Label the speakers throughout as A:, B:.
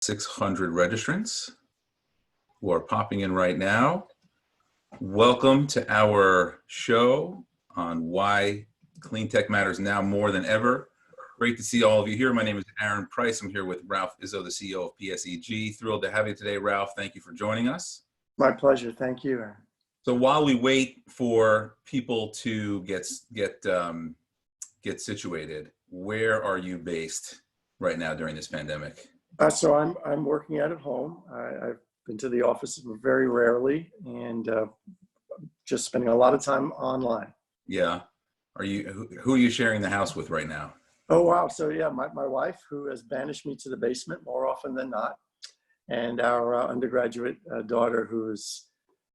A: 600 registrants who are popping in right now. Welcome to our show on why clean tech matters now more than ever. Great to see all of you here. My name is Aaron Price. I'm here with Ralph Izzo, the CEO of PSEG. Thrilled to have you today, Ralph. Thank you for joining us.
B: My pleasure. Thank you, Aaron.
A: So while we wait for people to get situated, where are you based right now during this pandemic?
B: So I'm working out at home. I've been to the office very rarely, and just spending a lot of time online.
A: Yeah. Who are you sharing the house with right now?
B: Oh, wow. So yeah, my wife, who has banished me to the basement more often than not, and our undergraduate daughter, who is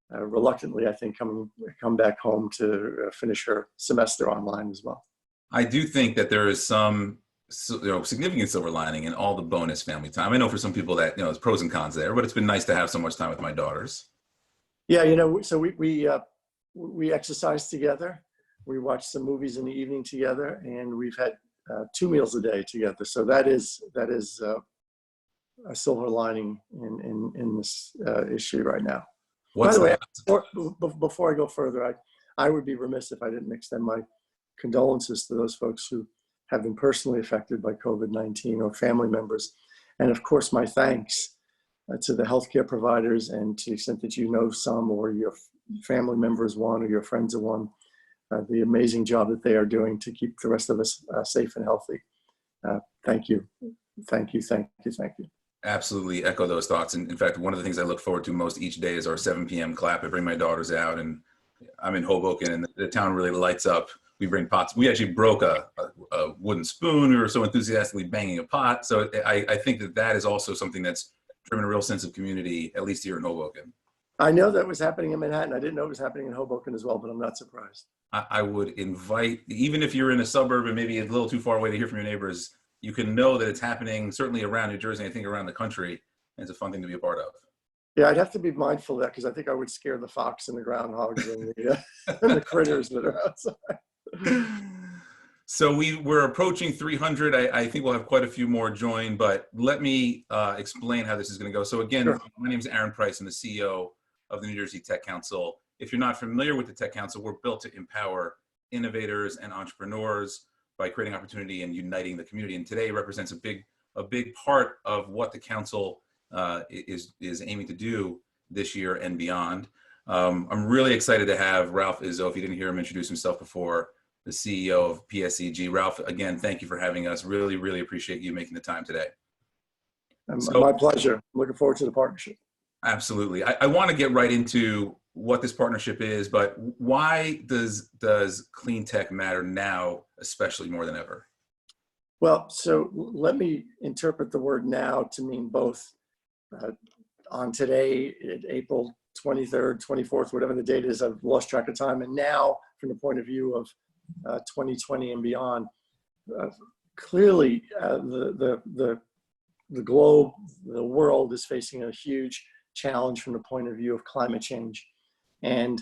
B: reluctantly, I think, come back home to finish her semester online as well.
A: I do think that there is some significant silver lining in all the bonus family time. I know for some people that, there's pros and cons there, but it's been nice to have so much time with my daughters.
B: Yeah, so we exercise together. We watch some movies in the evening together, and we've had 2 meals a day together. So that is a silver lining in this issue right now. By the way, before I go further, I would be remiss if I didn't extend my condolences to those folks who have been personally affected by COVID-19 or family members. And of course, my thanks to the healthcare providers, and to the extent that you know some, or your family members one, or your friends are one, the amazing job that they are doing to keep the rest of us safe and healthy. Thank you. Thank you. Thank you. Thank you.
A: Absolutely echo those thoughts. And in fact, one of the things I look forward to most each day is our 7 p.m. clap. I bring my daughters out, and I'm in Hoboken, and the town really lights up. We bring pots. We actually broke a wooden spoon. We were so enthusiastically banging a pot. So I think that is also something that's driven a real sense of community, at least here in Hoboken.
B: I know that was happening in Manhattan. I didn't know it was happening in Hoboken as well, but I'm not surprised.
A: I would invite, even if you're in a suburb and maybe a little too far away to hear from your neighbors, you can know that it's happening certainly around New Jersey, I think around the country. And it's a fun thing to be a part of.
B: Yeah, I'd have to be mindful of that, because I think I would scare the fox and the groundhogs and the critters that are outside.
A: So we're approaching 300. I think we'll have quite a few more join, but let me explain how this is going to go. So again, sure. My name is Aaron Price. I'm the CEO of the New Jersey Tech Council. If you're not familiar with the Tech Council, we're built to empower innovators and entrepreneurs by creating opportunity and uniting the community. And today represents a big part of what the council is aiming to do this year and beyond. I'm really excited to have Ralph Izzo. If you didn't hear him introduce himself before, the CEO of PSEG. Ralph, again, thank you for having us. Really, really appreciate you making the time today.
B: My pleasure. I'm looking forward to the partnership.
A: Absolutely. I want to get right into what this partnership is, but why does clean tech matter now, especially more than ever?
B: Well, so let me interpret the word now to mean both on today, April 23rd, 24th, whatever the date is, I've lost track of time, and now from the point of view of 2020 and beyond. Clearly, the globe, the world is facing a huge challenge from the point of view of climate change. And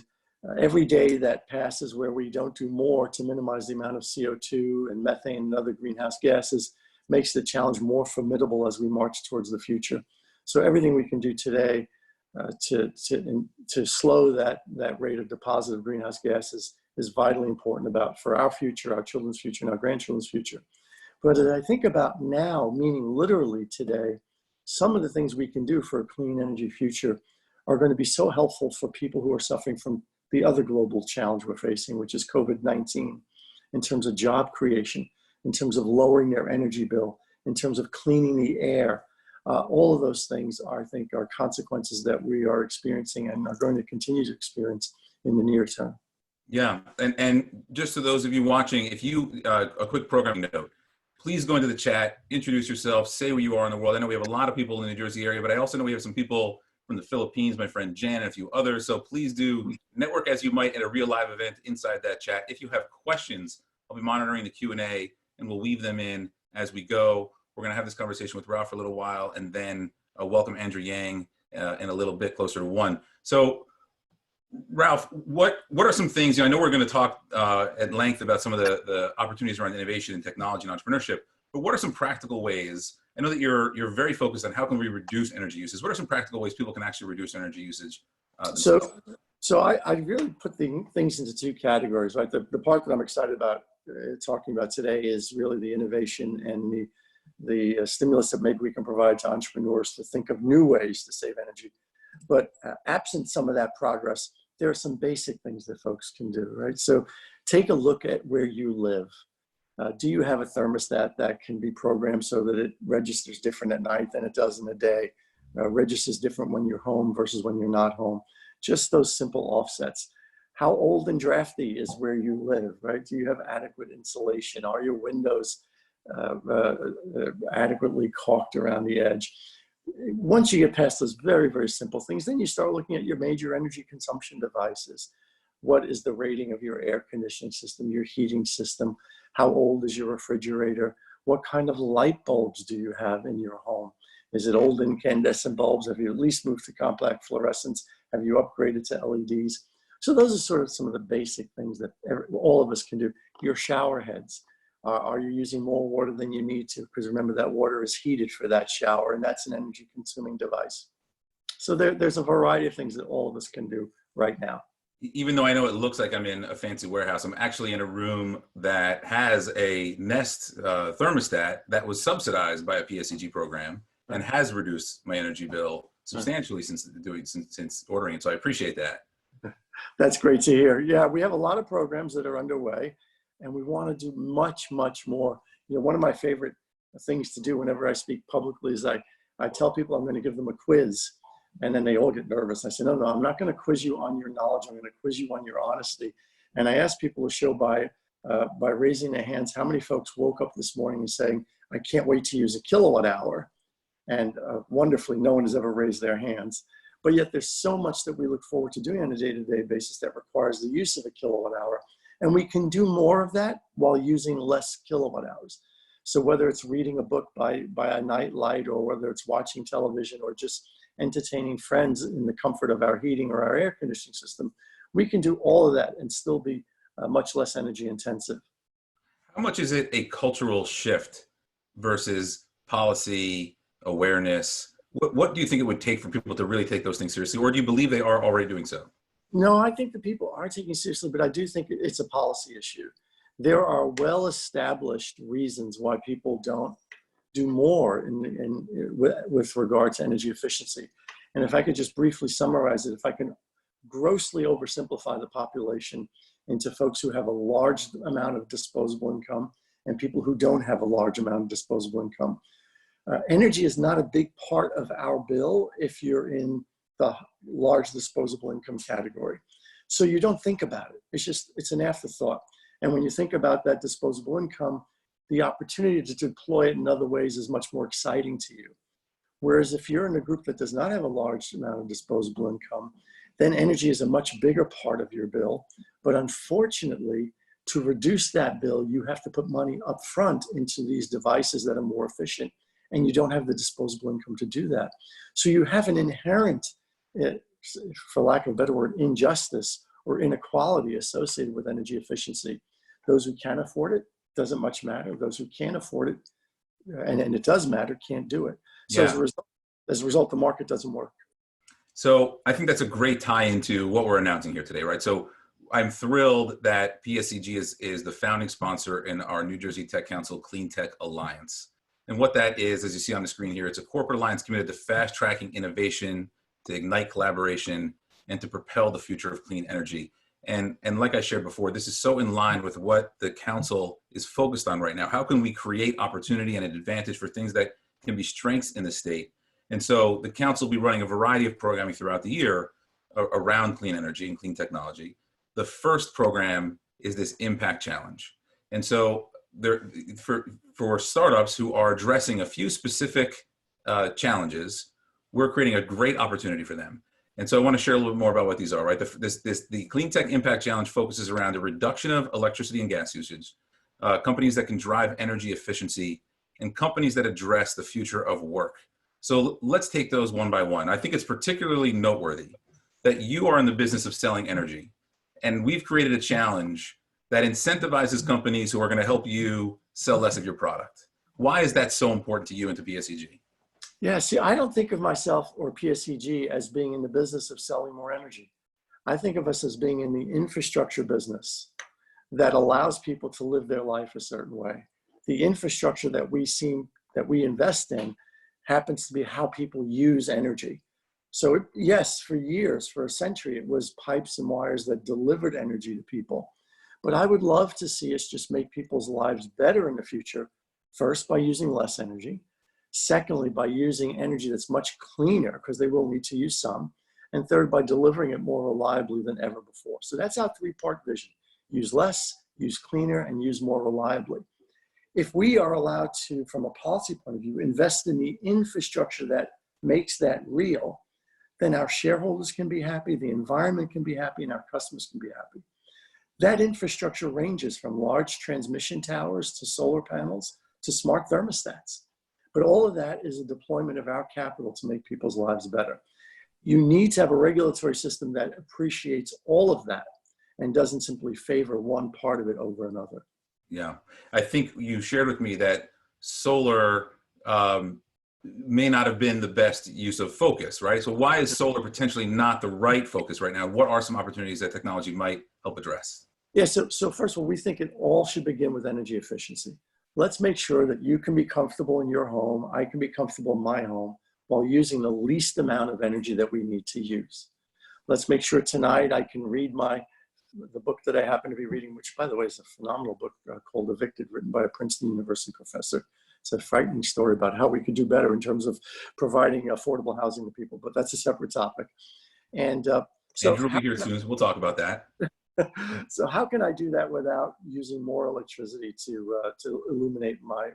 B: every day that passes where we don't do more to minimize the amount of CO2 and methane and other greenhouse gases makes the challenge more formidable as we march towards the future. So everything we can do today to slow that rate of deposit of greenhouse gases is vitally important for our future, our children's future, and our grandchildren's future. But as I think about now, meaning literally today, some of the things we can do for a clean energy future are going to be so helpful for people who are suffering from the other global challenge we're facing, which is COVID-19, in terms of job creation, in terms of lowering their energy bill, in terms of cleaning the air. All of those things, I think, are consequences that we are experiencing and are going to continue to experience in the near term.
A: Yeah, and just to those of you watching, if you, a quick programming note, please go into the chat, introduce yourself, say where you are in the world. I know we have a lot of people in the New Jersey area, but I also know we have some people from the Philippines, my friend Jan, and a few others. So please do network as you might at a real live event inside that chat. If you have questions, I'll be monitoring the Q&A and we'll weave them in as we go. We're gonna have this conversation with Ralph for a little while, and then welcome Andrew Yang in a little bit closer to 1. So Ralph, what are some things, I know we're going to talk at length about some of the opportunities around innovation and technology and entrepreneurship, but what are some practical ways I know that you're very focused on how can we reduce energy uses. What are some practical ways people can actually reduce energy usage?
B: So I really put things into two categories, right? The part that I'm excited about talking about today is really the innovation and the stimulus that maybe we can provide to entrepreneurs to think of new ways to save energy. But absent some of that progress, there are some basic things that folks can do, right? So take a look at where you live. Do you have a thermostat that can be programmed so that it registers different at night than it does in the day? Registers different when you're home versus when you're not home. Just those simple offsets. How old and drafty is where you live, right? Do you have adequate insulation? Are your windows adequately caulked around the edge? Once you get past those very, very simple things, then you start looking at your major energy consumption devices. What is the rating of your air conditioning system, your heating system? How old is your refrigerator? What kind of light bulbs do you have in your home? Is it old incandescent bulbs? Have you at least moved to compact fluorescents? Have you upgraded to LEDs? So those are sort of some of the basic things that all of us can do. Your shower heads. Are you using more water than you need to? Because remember, that water is heated for that shower, and that's an energy consuming device. So there's a variety of things that all of us can do right now.
A: Even though I know it looks like I'm in a fancy warehouse, I'm actually in a room that has a Nest thermostat that was subsidized by a PSEG program and has reduced my energy bill substantially since ordering it. So I appreciate that.
B: That's great to hear. Yeah, we have a lot of programs that are underway, and we want to do much, much more. You know, one of my favorite things to do whenever I speak publicly is I tell people I'm going to give them a quiz, and then they all get nervous. I say, no, I'm not going to quiz you on your knowledge. I'm going to quiz you on your honesty. And I ask people to show by raising their hands how many folks woke up this morning and saying, I can't wait to use a kilowatt hour. And wonderfully, no one has ever raised their hands. But yet there's so much that we look forward to doing on a day-to-day basis that requires the use of a kilowatt hour. And we can do more of that while using less kilowatt hours. So whether it's reading a book by a night light, or whether it's watching television, or just entertaining friends in the comfort of our heating or our air conditioning system, we can do all of that and still be much less energy intensive.
A: How much is it a cultural shift versus policy awareness? What do you think it would take for people to really take those things seriously? Or do you believe they are already doing so?
B: No, I think the people are taking it seriously, but I do think it's a policy issue. There are well-established reasons why people don't do more with regard to energy efficiency. And if I could just briefly summarize it, if I can grossly oversimplify the population into folks who have a large amount of disposable income and people who don't have a large amount of disposable income. Energy is not a big part of our bill if you're in the large disposable income category. So you don't think about it. It's an afterthought. And when you think about that disposable income, the opportunity to deploy it in other ways is much more exciting to you. Whereas if you're in a group that does not have a large amount of disposable income, then energy is a much bigger part of your bill. But unfortunately, to reduce that bill, you have to put money up front into these devices that are more efficient. And you don't have the disposable income to do that. So you have an inherent, for lack of a better word, injustice or inequality associated with energy efficiency. Those who can afford it, doesn't much matter. Those who can't afford it, and it does matter, can't do it. So
A: yeah.
B: as a result, the market doesn't work.
A: So I think that's a great tie into what we're announcing here today, right? So I'm thrilled that PSEG is the founding sponsor in our New Jersey Tech Council CleanTech Alliance. And what that is, as you see on the screen here, it's a corporate alliance committed to fast-tracking innovation, to ignite collaboration, and to propel the future of clean energy. And like I shared before, this is so in line with what the council is focused on right now. How can we create opportunity and an advantage for things that can be strengths in the state? And so the council will be running a variety of programming throughout the year around clean energy and clean technology. The first program is this Impact Challenge. And so for startups who are addressing a few specific challenges, we're creating a great opportunity for them. And so I want to share a little bit more about what these are, right? The CleanTech Impact Challenge focuses around the reduction of electricity and gas usage, companies that can drive energy efficiency, and companies that address the future of work. So let's take those one by one. I think it's particularly noteworthy that you are in the business of selling energy, and we've created a challenge that incentivizes companies who are going to help you sell less of your product. Why is that so important to you and to PSEG?
B: Yeah, see, I don't think of myself or PSEG as being in the business of selling more energy. I think of us as being in the infrastructure business that allows people to live their life a certain way. The infrastructure that we invest in happens to be how people use energy. So yes, for years, for a century, it was pipes and wires that delivered energy to people. But I would love to see us just make people's lives better in the future, first by using less energy, secondly by using energy that's much cleaner, because they will need to use some, and third by delivering it more reliably than ever before. So that's our three-part vision: use less, use cleaner, and use more reliably. If we are allowed to, from a policy point of view, invest in the infrastructure that makes that real, then our shareholders can be happy, the environment can be happy, and our customers can be happy. That infrastructure ranges from large transmission towers to solar panels to smart thermostats. But all of that is a deployment of our capital to make people's lives better. You need to have a regulatory system that appreciates all of that and doesn't simply favor one part of it over another.
A: Yeah, I think you shared with me that solar may not have been the best use of focus, right? So why is solar potentially not the right focus right now? What are some opportunities that technology might help address?
B: Yeah, so first of all, we think it all should begin with energy efficiency. Let's make sure that you can be comfortable in your home, I can be comfortable in my home, while using the least amount of energy that we need to use. Let's make sure tonight I can read the book that I happen to be reading, which by the way is a phenomenal book called Evicted, written by a Princeton University professor. It's a frightening story about how we could do better in terms of providing affordable housing to people, but that's a separate topic. And so
A: Andrew will be here soon, so we'll talk about that.
B: So how can I do that without using more electricity to illuminate my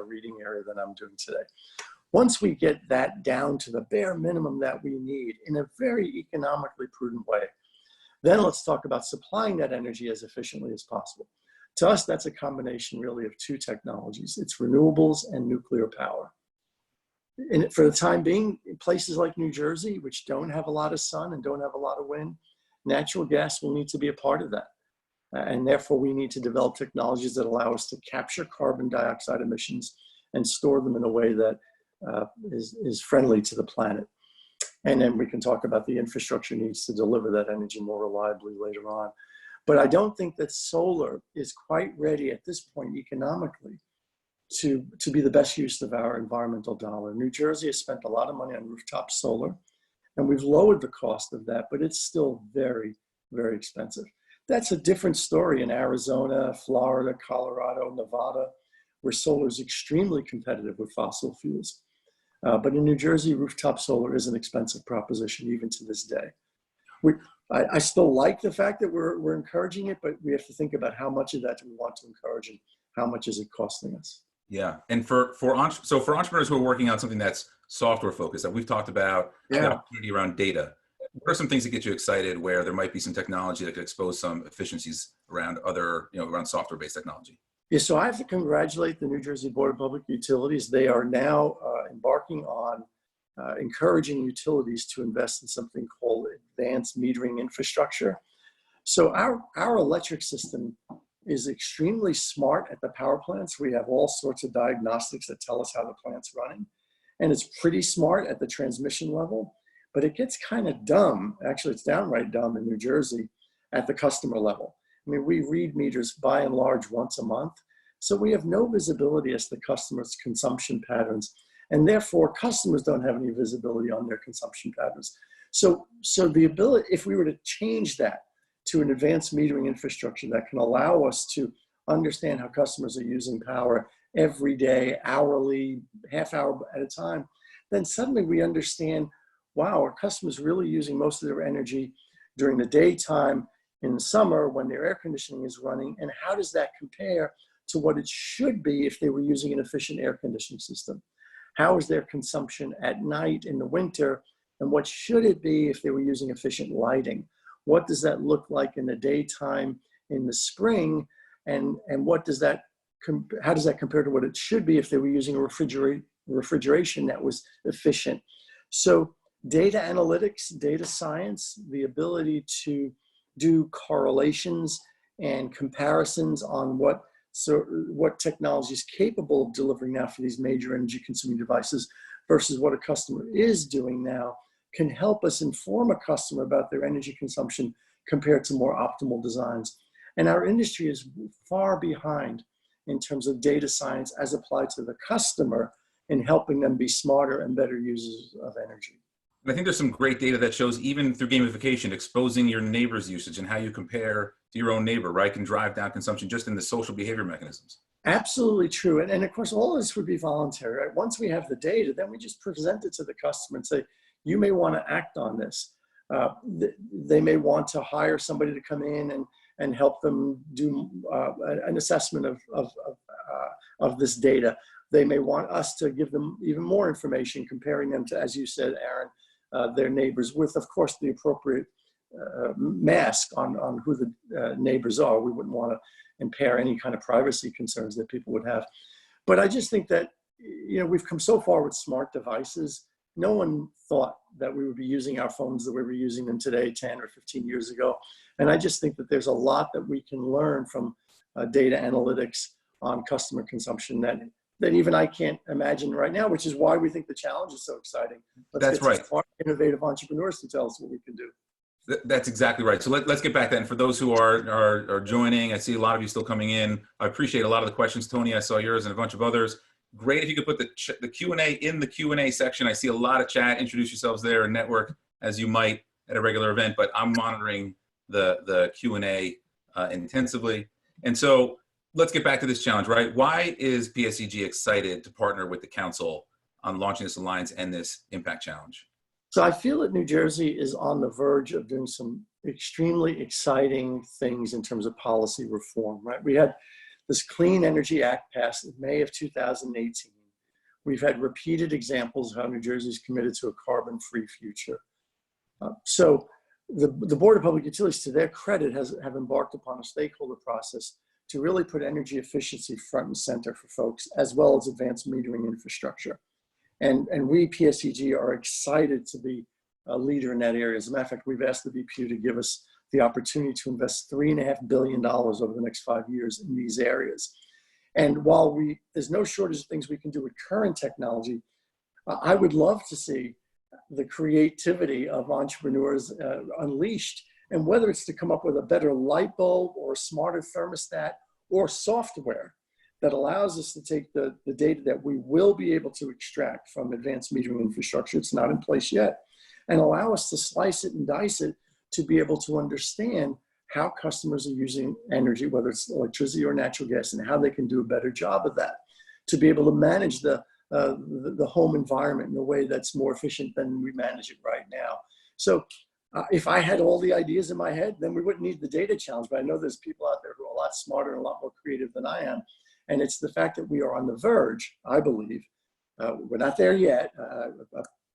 B: reading area than I'm doing today? Once we get that down to the bare minimum that we need in a very economically prudent way, then let's talk about supplying that energy as efficiently as possible. To us, that's a combination really of two technologies. It's renewables and nuclear power. And for the time being, in places like New Jersey, which don't have a lot of sun and don't have a lot of wind, natural gas will need to be a part of that. And therefore, we need to develop technologies that allow us to capture carbon dioxide emissions and store them in a way that is friendly to the planet. And then we can talk about the infrastructure needs to deliver that energy more reliably later on. But I don't think that solar is quite ready at this point economically to be the best use of our environmental dollar. New Jersey has spent a lot of money on rooftop solar, and we've lowered the cost of that, but it's still very, very expensive. That's a different story in Arizona, Florida, Colorado, Nevada, where solar is extremely competitive with fossil fuels. But in New Jersey, rooftop solar is an expensive proposition even to this day. I still like the fact that we're encouraging it, but we have to think about how much of that do we want to encourage and how much is it costing us.
A: Yeah, and for entrepreneurs who are working on something that's software focused, that we've talked about, the opportunity around data, what are some things that get you excited where there might be some technology that could expose some efficiencies around around software-based technology?
B: Yeah, so I have to congratulate the New Jersey Board of Public Utilities. They are now embarking on encouraging utilities to invest in something called advanced metering infrastructure. So our electric system is extremely smart at the power plants. We have all sorts of diagnostics that tell us how the plant's running. And it's pretty smart at the transmission level, but it gets kind of dumb. Actually, it's downright dumb in New Jersey at the customer level. I mean, we read meters by and large once a month. So we have no visibility as to the customer's consumption patterns. And therefore, customers don't have any visibility on their consumption patterns. So the ability, if we were to change that to an advanced metering infrastructure that can allow us to understand how customers are using power every day, hourly, half hour at a time, then suddenly we understand, wow, our customers really using most of their energy during the daytime in the summer when their air conditioning is running, and how does that compare to what it should be if they were using an efficient air conditioning system? How is their consumption at night in the winter, and what should it be if they were using efficient lighting? What does that look like in the daytime in the spring, and what does that how does that compare to what it should be if they were using a refrigeration that was efficient? So data analytics, data science, the ability to do correlations and comparisons on what So what technology is capable of delivering now for these major energy consuming devices versus what a customer is doing now can help us inform a customer about their energy consumption compared to more optimal designs. And our industry is far behind in terms of data science as applied to the customer in helping them be smarter and better users of energy.
A: And I think there's some great data that shows even through gamification, exposing your neighbor's usage and how you compare to your own neighbor, right, can drive down consumption just in the social behavior mechanisms.
B: Absolutely true. And of course, all of this would be voluntary, right? Once we have the data, then we just present it to the customer and say, you may want to act on this. They may want to hire somebody to come in and help them do an assessment of this data. They may want us to give them even more information, comparing them to, as you said, Aaron, their neighbors with, of course, the appropriate mask on who the neighbors are. We wouldn't want to impair any kind of privacy concerns that people would have. But I just think that, we've come so far with smart devices. No one thought that we would be using our phones the way we're using them today, 10 or 15 years ago. And I just think that there's a lot that we can learn from data analytics on customer consumption that even I can't imagine right now, which is why we think the challenge is so exciting.
A: That's right.
B: Smart, innovative entrepreneurs to tell us what we can do.
A: That's exactly right. So let's get back then. For those who are joining, I see a lot of you still coming in. I appreciate a lot of the questions. Tony, I saw yours and a bunch of others. Great if you could put the Q&A in the Q&A section. I see a lot of chat. Introduce yourselves there and network as you might at a regular event, but I'm monitoring the Q&A intensively. And so let's get back to this challenge, right? Why is PSEG excited to partner with the council on launching this alliance and this impact challenge?
B: So I feel that New Jersey is on the verge of doing some extremely exciting things in terms of policy reform, right? We had this Clean Energy Act passed in May of 2018. We've had repeated examples of how New Jersey is committed to a carbon-free future. So the Board of Public Utilities, to their credit, have embarked upon a stakeholder process to really put energy efficiency front and center for folks, as well as advanced metering infrastructure. And we, PSEG, are excited to be a leader in that area. As a matter of fact, we've asked the BPU to give us the opportunity to invest $3.5 billion over the next 5 years in these areas. And while there's no shortage of things we can do with current technology, I would love to see the creativity of entrepreneurs unleashed. And whether it's to come up with a better light bulb or a smarter thermostat or software that allows us to take the data that we will be able to extract from advanced metering infrastructure, it's not in place yet, and allow us to slice it and dice it to be able to understand how customers are using energy, whether it's electricity or natural gas, and how they can do a better job of that, to be able to manage the home environment in a way that's more efficient than we manage it right now. So if I had all the ideas in my head, then we wouldn't need the data challenge, but I know there's people out there who are a lot smarter and a lot more creative than I am. And it's the fact that we are on the verge, I believe. We're not there yet.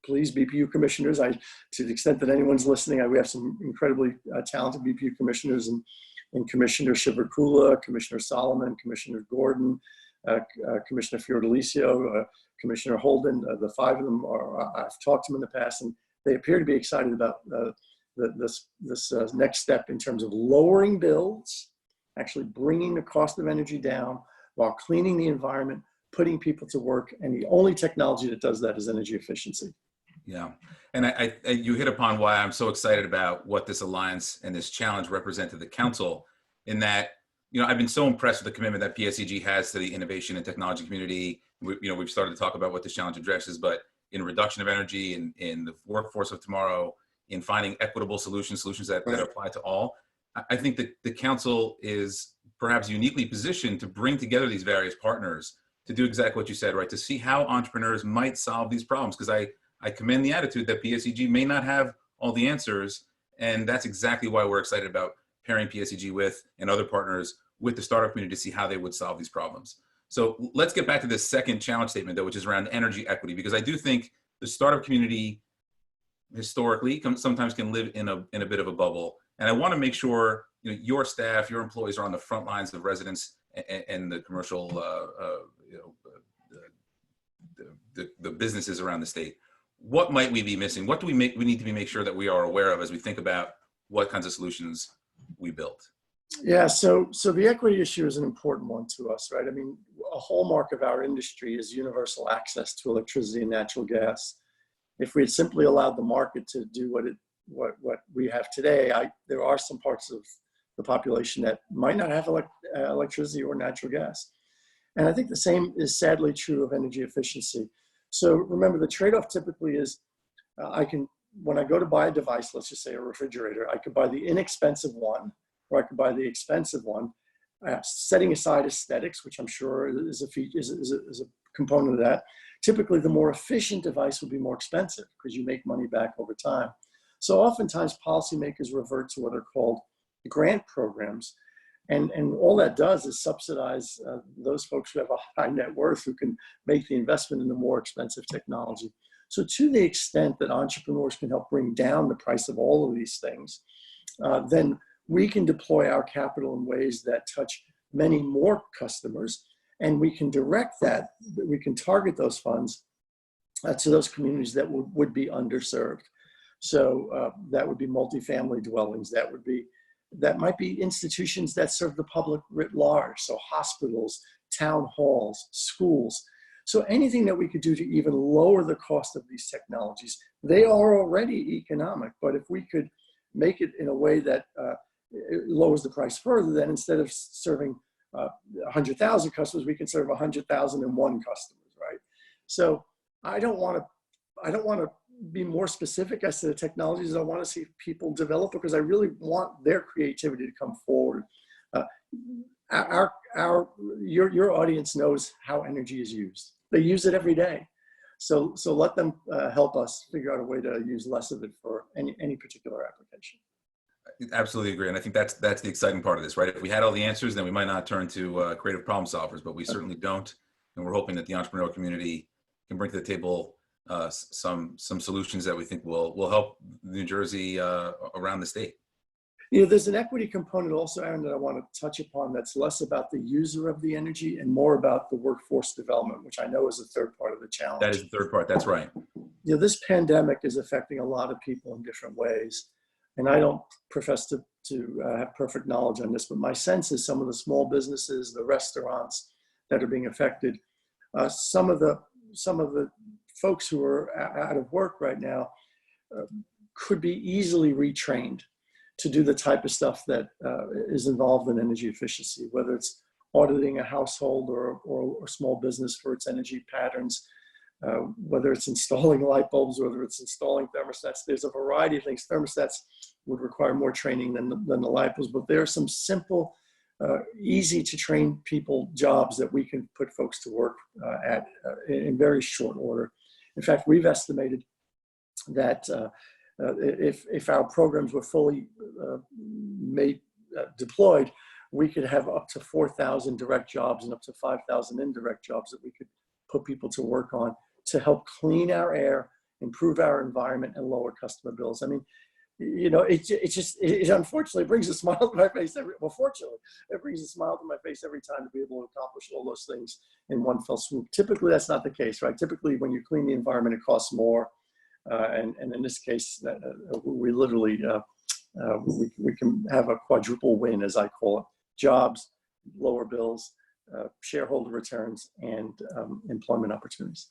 B: Please, BPU commissioners, to the extent that anyone's listening, we have some incredibly talented BPU commissioners and Commissioner Shiverkula, Commissioner Solomon, Commissioner Gordon, Commissioner Fiordalicio, Commissioner Holden. The 5 of them I've talked to them in the past, and they appear to be excited about this next step in terms of lowering bills, actually bringing the cost of energy down while cleaning the environment, putting people to work. And the only technology that does that is energy efficiency.
A: Yeah, and you hit upon why I'm so excited about what this alliance and this challenge represent to the council, in that, I've been so impressed with the commitment that PSEG has to the innovation and technology community. We've started to talk about what this challenge addresses, but in reduction of energy, in the workforce of tomorrow, in finding equitable solutions that apply to all. I think that the council is perhaps uniquely positioned to bring together these various partners to do exactly what you said, right? To see how entrepreneurs might solve these problems, because I commend the attitude that PSEG may not have all the answers, and that's exactly why we're excited about pairing PSEG with and other partners with the startup community to see how they would solve these problems. So let's get back to this second challenge statement, though, which is around energy equity, because I do think the startup community historically sometimes can live in a bit of a bubble. And I want to make sure your staff, your employees are on the front lines of residents and the commercial, the businesses around the state. What might we be missing? What do we need to make sure that we are aware of as we think about what kinds of solutions we build?
B: Yeah, so the equity issue is an important one to us, right? I mean, a hallmark of our industry is universal access to electricity and natural gas. If we had simply allowed the market to do what we have today, there are some parts of the population that might not have electricity or natural gas. And I think the same is sadly true of energy efficiency. So remember, the trade-off typically is when I go to buy a device, let's just say a refrigerator, I could buy the inexpensive one, or I could buy the expensive one, setting aside aesthetics, which I'm sure is a component of that. Typically, the more efficient device will be more expensive because you make money back over time. So oftentimes, policymakers revert to what are called grant programs. And all that does is subsidize those folks who have a high net worth who can make the investment in the more expensive technology. So to the extent that entrepreneurs can help bring down the price of all of these things, then we can deploy our capital in ways that touch many more customers, and we can direct that, we can target those funds to those communities that would be underserved. So that would be multifamily dwellings, that might be institutions that serve the public writ large, so hospitals, town halls, schools. So anything that we could do to even lower the cost of these technologies, they are already economic, but if we could make it in a way that it lowers the price further, then instead of serving 100,000 customers, we can serve 100,001 customers, right? So I don't want to be more specific as to the technologies I want to see people develop, because I really want their creativity to come forward. Your audience knows how energy is used. They use it every day. So let them help us figure out a way to use less of it for any particular application.
A: Absolutely agree. And I think that's the exciting part of this, right? If we had all the answers, then we might not turn to creative problem solvers, but we certainly don't. And we're hoping that the entrepreneurial community can bring to the table some solutions that we think will help New Jersey around the state.
B: You know, there's an equity component also, Aaron, that I want to touch upon that's less about the user of the energy and more about the workforce development, which I know is the third part of the challenge.
A: That is the third part. That's right.
B: You know, this pandemic is affecting a lot of people in different ways. And I don't profess to have perfect knowledge on this, but my sense is some of the small businesses, the restaurants that are being affected, some of the folks who are out of work right now could be easily retrained to do the type of stuff that is involved in energy efficiency, whether it's auditing a household or small business for its energy patterns, whether it's installing light bulbs, whether it's installing thermostats. There's a variety of things. Thermostats would require more training than the light bulbs, but there are some simple, easy to train people jobs that we can put folks to work at in very short order. In fact, we've estimated that if our programs were fully deployed, we could have up to 4,000 direct jobs and up to 5,000 indirect jobs that we could put people to work on to help clean our air, improve our environment, and lower customer bills. I mean, you know, it unfortunately brings a smile to my face fortunately, it brings a smile to my face every time to be able to accomplish all those things in one fell swoop. Typically, that's not the case, right? Typically, when you clean the environment, it costs more. And in this case, we literally, we can have a quadruple win, as I call it: jobs, lower bills, shareholder returns, and employment opportunities.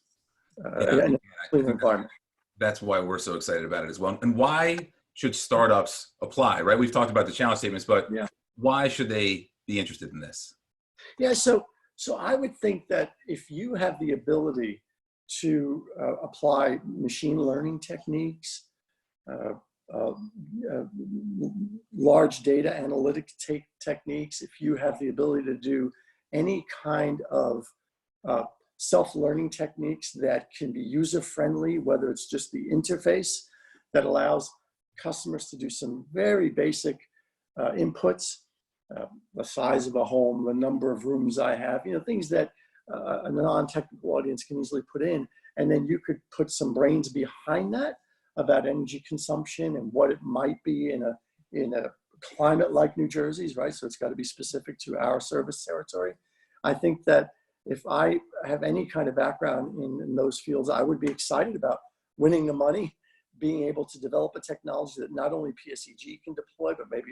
B: And a clean environment.
A: That's why we're so excited about it as well. And why should startups apply, right? We've talked about the challenge statements, but why should they be interested in this?
B: Yeah, so I would think that if you have the ability to apply machine learning techniques, large data analytic techniques, if you have the ability to do any kind of self-learning techniques that can be user-friendly, whether it's just the interface that allows customers to do some very basic inputs, the size of a home, the number of rooms I have, you know, things that a non-technical audience can easily put in. And then you could put some brains behind that about energy consumption and what it might be in a climate like New Jersey's, right? So it's got to be specific to our service territory. I think that if I have any kind of background in those fields, I would be excited about winning the money, being able to develop a technology that not only PSEG can deploy, but maybe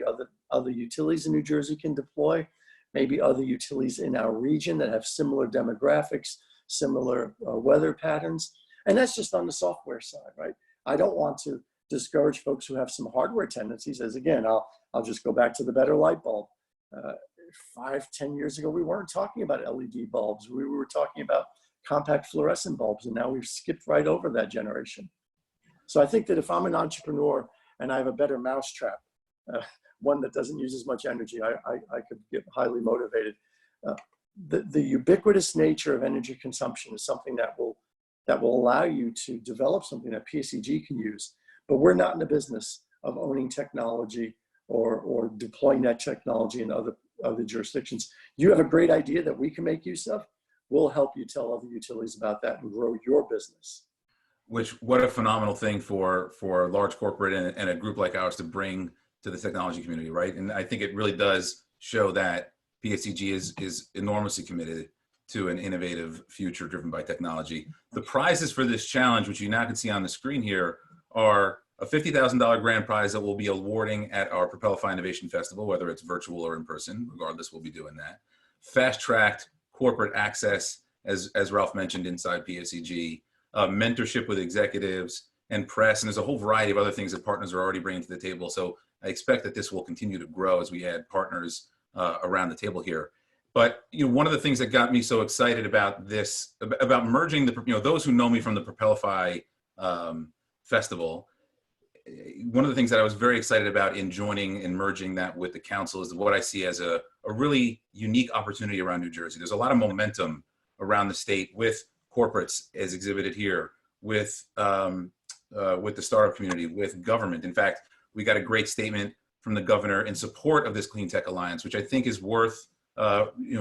B: other utilities in New Jersey can deploy, maybe other utilities in our region that have similar demographics, similar weather patterns. And that's just on the software side, right? I don't want to discourage folks who have some hardware tendencies, as again, I'll just go back to the better light bulb. 5-10 years ago, we weren't talking about LED bulbs. We were talking about compact fluorescent bulbs, and now we've skipped right over that generation. So I think that if I'm an entrepreneur and I have a better mousetrap, one that doesn't use as much energy, I could get highly motivated. The ubiquitous nature of energy consumption is something that will allow you to develop something that PSEG can use. But we're not in the business of owning technology or deploying that technology in other jurisdictions. You have a great idea that we can make use of. We'll help you tell other utilities about that and grow your business.
A: What a phenomenal thing for a large corporate and a group like ours to bring to the technology community, right? And I think it really does show that PSEG is enormously committed to an innovative future driven by technology. The prizes for this challenge, which you now can see on the screen here, are a $50,000 grand prize that we'll be awarding at our Propelify Innovation Festival, whether it's virtual or in person. Regardless, we'll be doing that. Fast-tracked corporate access, as Ralph mentioned, inside PSEG, mentorship with executives and press, and there's a whole variety of other things that partners are already bringing to the table. So I expect that this will continue to grow as we add partners around the table here. But one of the things that got me so excited about this, about merging those who know me from the Propelify Festival, one of the things that I was very excited about in joining and merging that with the council is what I see as a really unique opportunity around New Jersey. There's a lot of momentum around the state with corporates, as exhibited here, with the startup community, with government. In fact, we got a great statement from the governor in support of this CleanTech Alliance, which I think is worth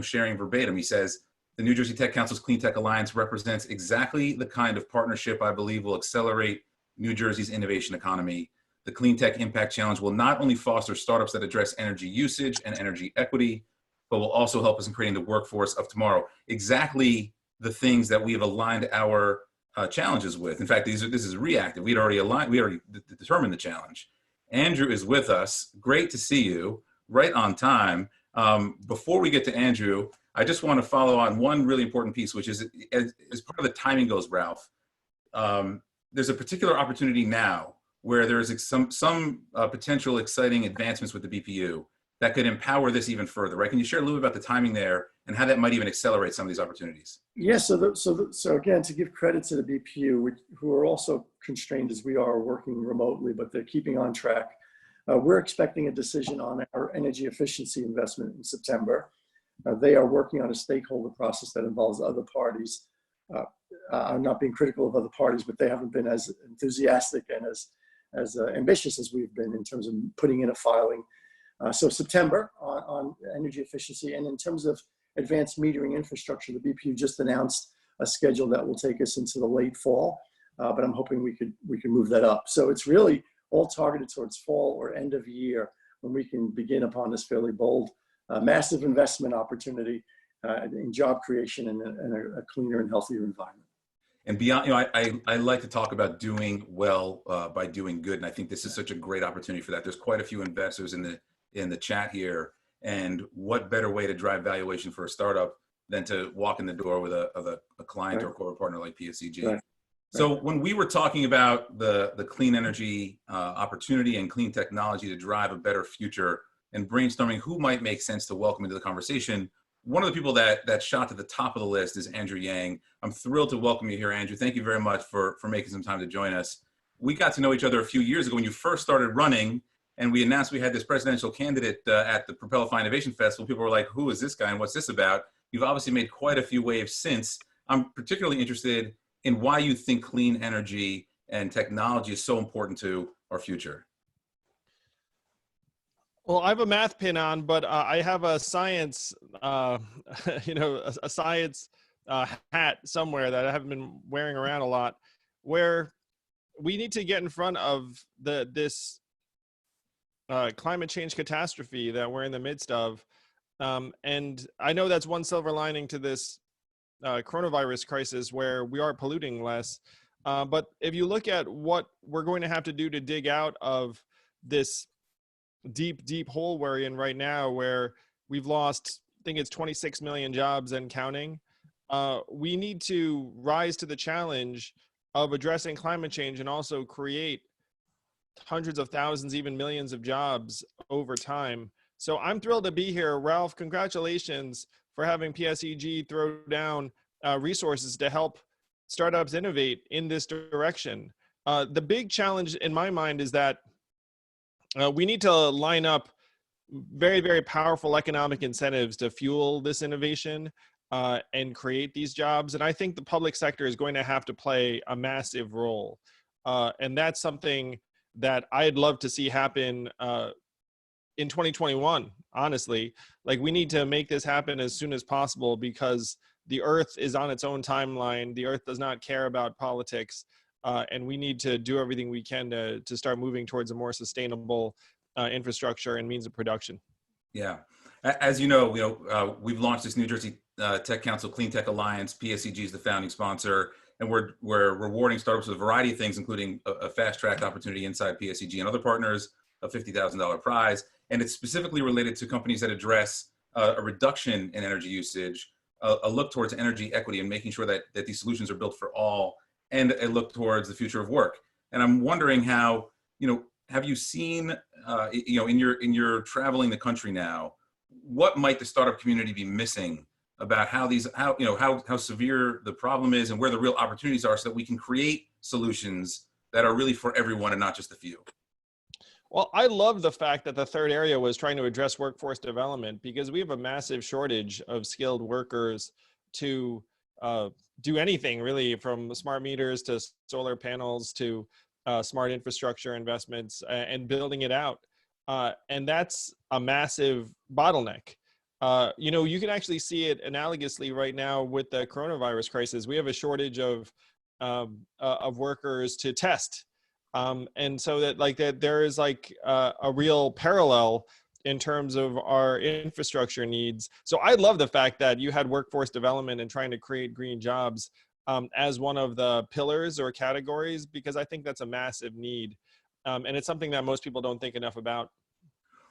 A: sharing verbatim. He says, "The New Jersey Tech Council's CleanTech Alliance represents exactly the kind of partnership I believe will accelerate New Jersey's innovation economy. The CleanTech Impact Challenge will not only foster startups that address energy usage and energy equity, but will also help us in creating the workforce of tomorrow." Exactly the things that we have aligned our challenges with. In fact, this is reactive. We already determined the challenge. Andrew is with us. Great to see you, right on time. Before we get to Andrew, I just want to follow on one really important piece, which is as part of the timing goes, Ralph, there's a particular opportunity now where there's some potential exciting advancements with the BPU that could empower this even further, right? Can you share a little bit about the timing there and how that might even accelerate some of these opportunities?
B: Yeah, so again, to give credit to the BPU, who are also constrained as we are working remotely, but they're keeping on track. We're expecting a decision on our energy efficiency investment in September. They are working on a stakeholder process that involves other parties. I'm not being critical of other parties, but they haven't been as enthusiastic and as ambitious as we've been in terms of putting in a filing. So September on energy efficiency, and in terms of advanced metering infrastructure, the BPU just announced a schedule that will take us into the late fall, but I'm hoping we can move that up. So it's really all targeted towards fall or end of year when we can begin upon this fairly bold, massive investment opportunity in job creation and a cleaner and healthier environment.
A: And beyond, I like to talk about doing well by doing good, and I think this is such a great opportunity for that. There's quite a few investors in the chat here, and what better way to drive valuation for a startup than to walk in the door with a client or a corporate partner like PSEG. Right. So when we were talking about the clean energy opportunity and clean technology to drive a better future and brainstorming who might make sense to welcome into the conversation, one of the people that shot to the top of the list is Andrew Yang. I'm thrilled to welcome you here, Andrew. Thank you very much for making some time to join us. We got to know each other a few years ago when you first started running, and we announced we had this presidential candidate at the Propelify Innovation Festival. People were like, who is this guy and what's this about? You've obviously made quite a few waves since. I'm particularly interested in why you think clean energy and technology is so important to our future.
C: Well, I have a math pin on, but I have a science, a science hat somewhere that I haven't been wearing around a lot, where we need to get in front of this climate change catastrophe that we're in the midst of. And I know that's one silver lining to this coronavirus crisis, where we are polluting less. But if you look at what we're going to have to do to dig out of this deep, deep hole we're in right now, where we've lost, I think it's 26 million jobs and counting, we need to rise to the challenge of addressing climate change and also create hundreds of thousands, even millions of jobs over time. So I'm thrilled to be here. Ralph, congratulations for having PSEG throw down resources to help startups innovate in this direction. The big challenge in my mind is that we need to line up very, very powerful economic incentives to fuel this innovation and create these jobs. And I think the public sector is going to have to play a massive role. And that's something that I'd love to see happen in 2021, honestly. Like, we need to make this happen as soon as possible, because the Earth is on its own timeline. The Earth does not care about politics. And we need to do everything we can to start moving towards a more sustainable infrastructure and means of production.
A: Yeah. As you know, we've launched this New Jersey Tech Council CleanTech Alliance. PSEG is the founding sponsor, and we're rewarding startups with a variety of things, including a fast-track opportunity inside PSEG and other partners, a $50,000 prize. And it's specifically related to companies that address a reduction in energy usage, a look towards energy equity and making sure that these solutions are built for all, and a look towards the future of work. And I'm wondering how, have you seen, in your traveling the country now, what might the startup community be missing about how severe the problem is and where the real opportunities are, so that we can create solutions that are really for everyone and not just a few?
C: Well, I love the fact that the third area was trying to address workforce development, because we have a massive shortage of skilled workers to do anything, really, from smart meters to solar panels to smart infrastructure investments and building it out. And that's a massive bottleneck. You can actually see it analogously right now with the coronavirus crisis. We have a shortage of workers to test. And so that there is a real parallel in terms of our infrastructure needs. So I love the fact that you had workforce development and trying to create green jobs as one of the pillars or categories, because I think that's a massive need. And it's something that most people don't think enough about.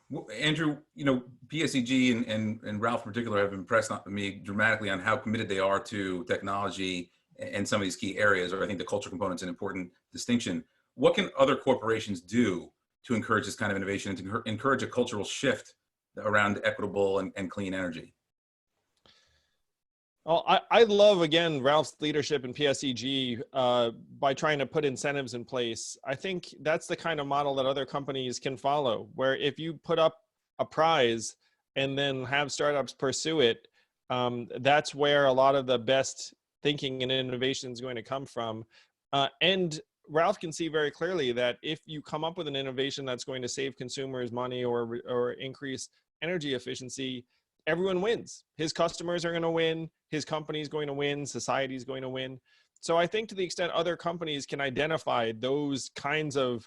A: Well, Andrew, PSEG and Ralph in particular have impressed me dramatically on how committed they are to technology and some of these key areas, or I think the culture component's an important distinction. What can other corporations do to encourage this kind of innovation and to encourage a cultural shift around equitable and clean energy?
C: Well, I love, again, Ralph's leadership in PSEG by trying to put incentives in place. I think that's the kind of model that other companies can follow, where if you put up a prize and then have startups pursue it, that's where a lot of the best thinking and innovation is going to come from. And Ralph can see very clearly that if you come up with an innovation that's going to save consumers money or increase energy efficiency, everyone wins. His customers are going to win, his company is going to win, society is going to win. So I think to the extent other companies can identify those kinds of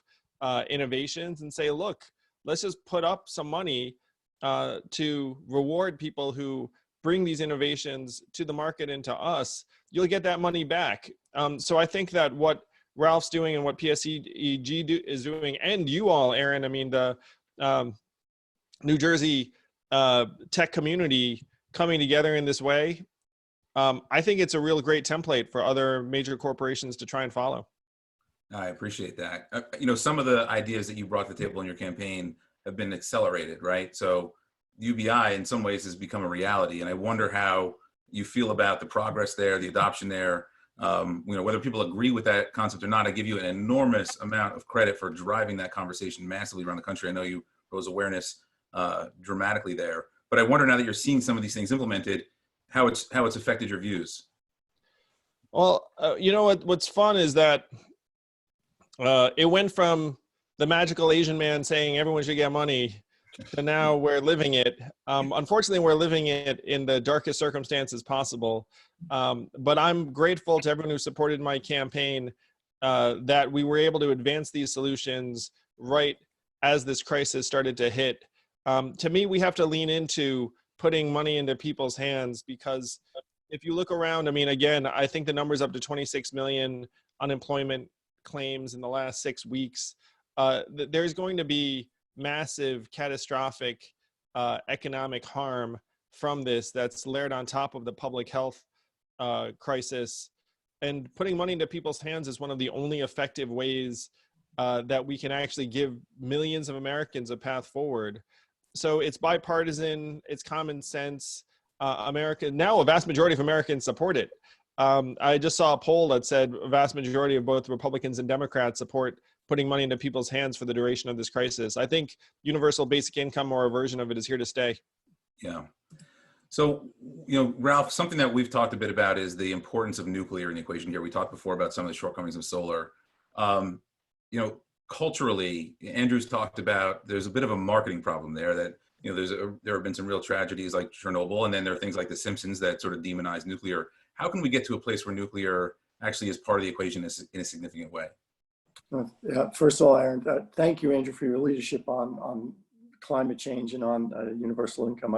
C: innovations and say, look, let's just put up some money to reward people who bring these innovations to the market and to us, you'll get that money back. So I think that what Ralph's doing and what PSEG is doing, and you all, Aaron, I mean, the New Jersey tech community coming together in this way, I think it's a real great template for other major corporations to try and follow.
A: I appreciate that. Some of the ideas that you brought to the table in your campaign have been accelerated, right? So UBI in some ways has become a reality, and I wonder how you feel about the progress there, the adoption there. Whether people agree with that concept or not, I give you an enormous amount of credit for driving that conversation massively around the country. I know you rose awareness dramatically there, but I wonder now that you're seeing some of these things implemented, how it's affected your views.
C: Well, what's fun is that it went from the magical Asian man saying everyone should get money to now we're living it. Unfortunately, we're living it in the darkest circumstances possible. But I'm grateful to everyone who supported my campaign that we were able to advance these solutions right as this crisis started to hit. To me, we have to lean into putting money into people's hands, because if you look around, I mean, again, I think the number's up to 26 million unemployment claims in the last 6 weeks. There's going to be massive, catastrophic economic harm from this that's layered on top of the public health crisis. And putting money into people's hands is one of the only effective ways that we can actually give millions of Americans a path forward. So it's bipartisan, it's common sense. Now a vast majority of Americans support it. I just saw a poll that said a vast majority of both Republicans and Democrats support putting money into people's hands for the duration of this crisis. I think universal basic income or a version of it is here to stay.
A: Yeah. So, Ralph, something that we've talked a bit about is the importance of nuclear in the equation here. We talked before about some of the shortcomings of solar. Culturally, Andrew's talked about there's a bit of a marketing problem there that, there have been some real tragedies like Chernobyl, and then there are things like The Simpsons that sort of demonize nuclear. How can we get to a place where nuclear actually is part of the equation in a significant way?
B: First of all, Aaron, thank you, Andrew, for your leadership on climate change and on universal income.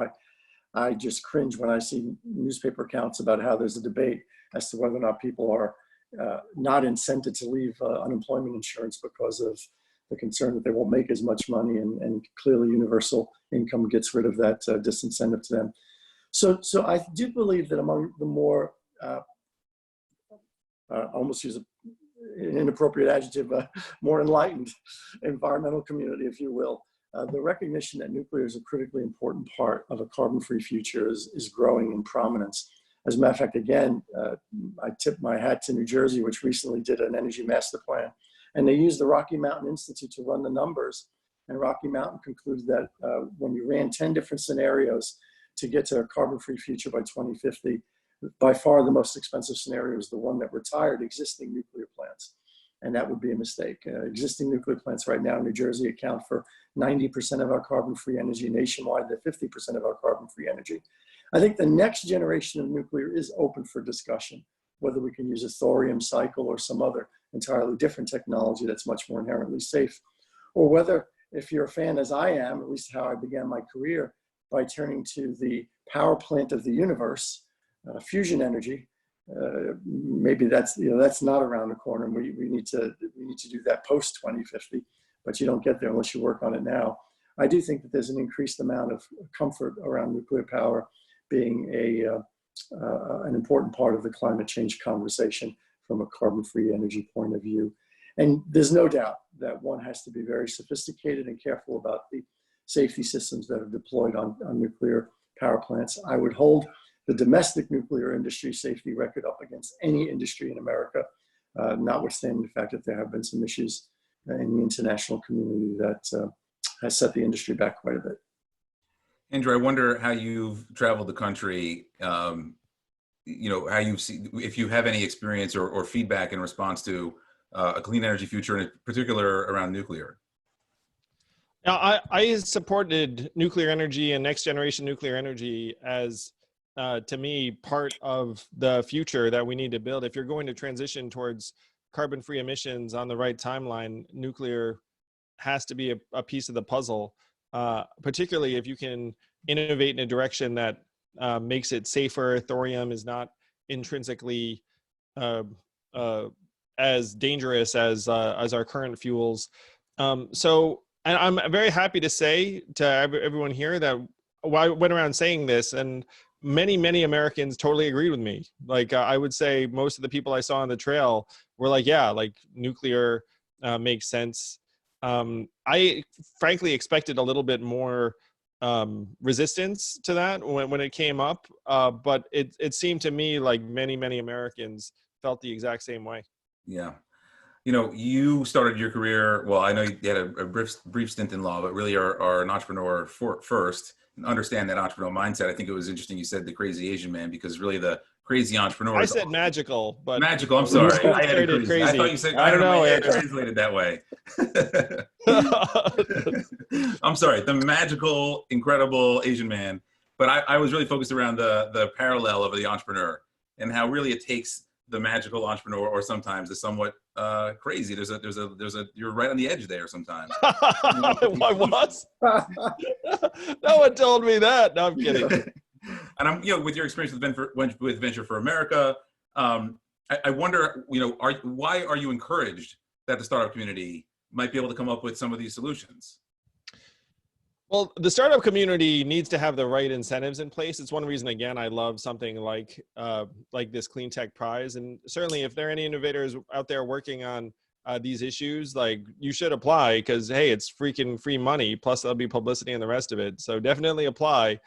B: I just cringe when I see newspaper accounts about how there's a debate as to whether or not people are not incented to leave unemployment insurance because of the concern that they won't make as much money, and clearly universal income gets rid of that disincentive to them. So I do believe that among the more, almost use an inappropriate adjective, more enlightened environmental community, if you will, the recognition that nuclear is a critically important part of a carbon-free future is growing in prominence. As a matter of fact, again, I tip my hat to New Jersey, which recently did an energy master plan. And they used the Rocky Mountain Institute to run the numbers. And Rocky Mountain concluded that when you ran 10 different scenarios to get to a carbon-free future by 2050, by far the most expensive scenario is the one that retired existing nuclear plants. And that would be a mistake. Existing nuclear plants right now in New Jersey account for 90% of our carbon-free energy. Nationwide, they're 50% of our carbon-free energy. I think the next generation of nuclear is open for discussion, whether we can use a thorium cycle or some other entirely different technology that's much more inherently safe, or whether, if you're a fan as I am, at least how I began my career, by turning to the power plant of the universe, fusion energy. Maybe that's not around the corner, and we need to do that post 2050, but you don't get there unless you work on it now. I do think that there's an increased amount of comfort around nuclear power being an important part of the climate change conversation from a carbon-free energy point of view. And there's no doubt that one has to be very sophisticated and careful about the safety systems that are deployed on nuclear power plants. I would hold the domestic nuclear industry safety record up against any industry in America, notwithstanding the fact that there have been some issues in the international community that has set the industry back quite a bit.
A: Andrew, I wonder how you've traveled the country, how you've seen, if you have any experience or feedback in response to a clean energy future, in particular around nuclear.
C: Now, I supported nuclear energy and next generation nuclear energy as, to me, part of the future that we need to build. If you're going to transition towards carbon-free emissions on the right timeline, nuclear has to be a piece of the puzzle, particularly if you can innovate in a direction that makes it safer. Thorium is not intrinsically as dangerous as our current fuels. And I'm very happy to say to everyone here that I went around saying this, and many Americans totally agreed with me. Like I would say most of the people I saw on the trail were like, yeah, like nuclear makes sense. I frankly expected a little bit more resistance to that when it came up, but it seemed to me like many Americans felt the exact same way.
A: Yeah. You started your career, well, I know you had a brief stint in law, but really are an entrepreneur first, and understand that entrepreneurial mindset. I think it was interesting you said the crazy Asian man, because really the crazy entrepreneur.
C: I said magical, but
A: magical. I'm sorry. I had it crazy. I thought you said, I don't know. It translated that way. I'm sorry. The magical, incredible Asian man. But I was really focused around the parallel of the entrepreneur and how really it takes the magical entrepreneur, or sometimes the somewhat crazy. You're right on the edge there sometimes.
C: I was. No one told me that. No, I'm kidding.
A: And I'm, with your experience with Venture for America, I wonder, why are you encouraged that the startup community might be able to come up with some of these solutions?
C: Well, the startup community needs to have the right incentives in place. It's one reason, again, I love something like this CleanTech Prize. And certainly, if there are any innovators out there working on these issues, like, you should apply, because hey, it's freaking free money. Plus, there'll be publicity and the rest of it. So definitely apply.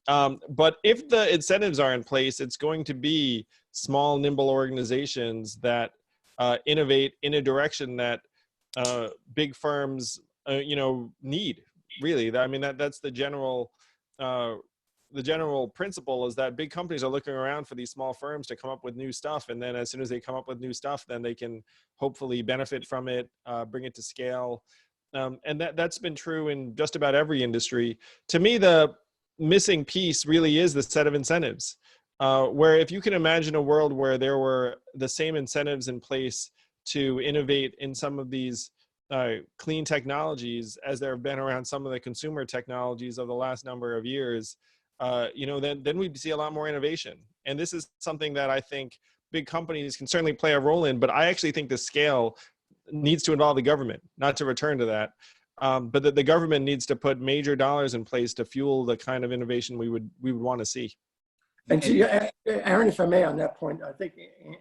C: But if the incentives are in place, it's going to be small, nimble organizations that innovate in a direction that big firms, need. Really, I mean, that's the general principle, is that big companies are looking around for these small firms to come up with new stuff, and then as soon as they come up with new stuff, then they can hopefully benefit from it, bring it to scale, and that's been true in just about every industry. To me, the missing piece really is the set of incentives, where if you can imagine a world where there were the same incentives in place to innovate in some of these clean technologies as there have been around some of the consumer technologies of the last number of years, then we'd see a lot more innovation. And this is something that I think big companies can certainly play a role in, but I actually think the scale needs to involve the government, not to return to that. But that the government needs to put major dollars in place to fuel the kind of innovation we would want to see.
B: And to Aaron, if I may, on that point, I think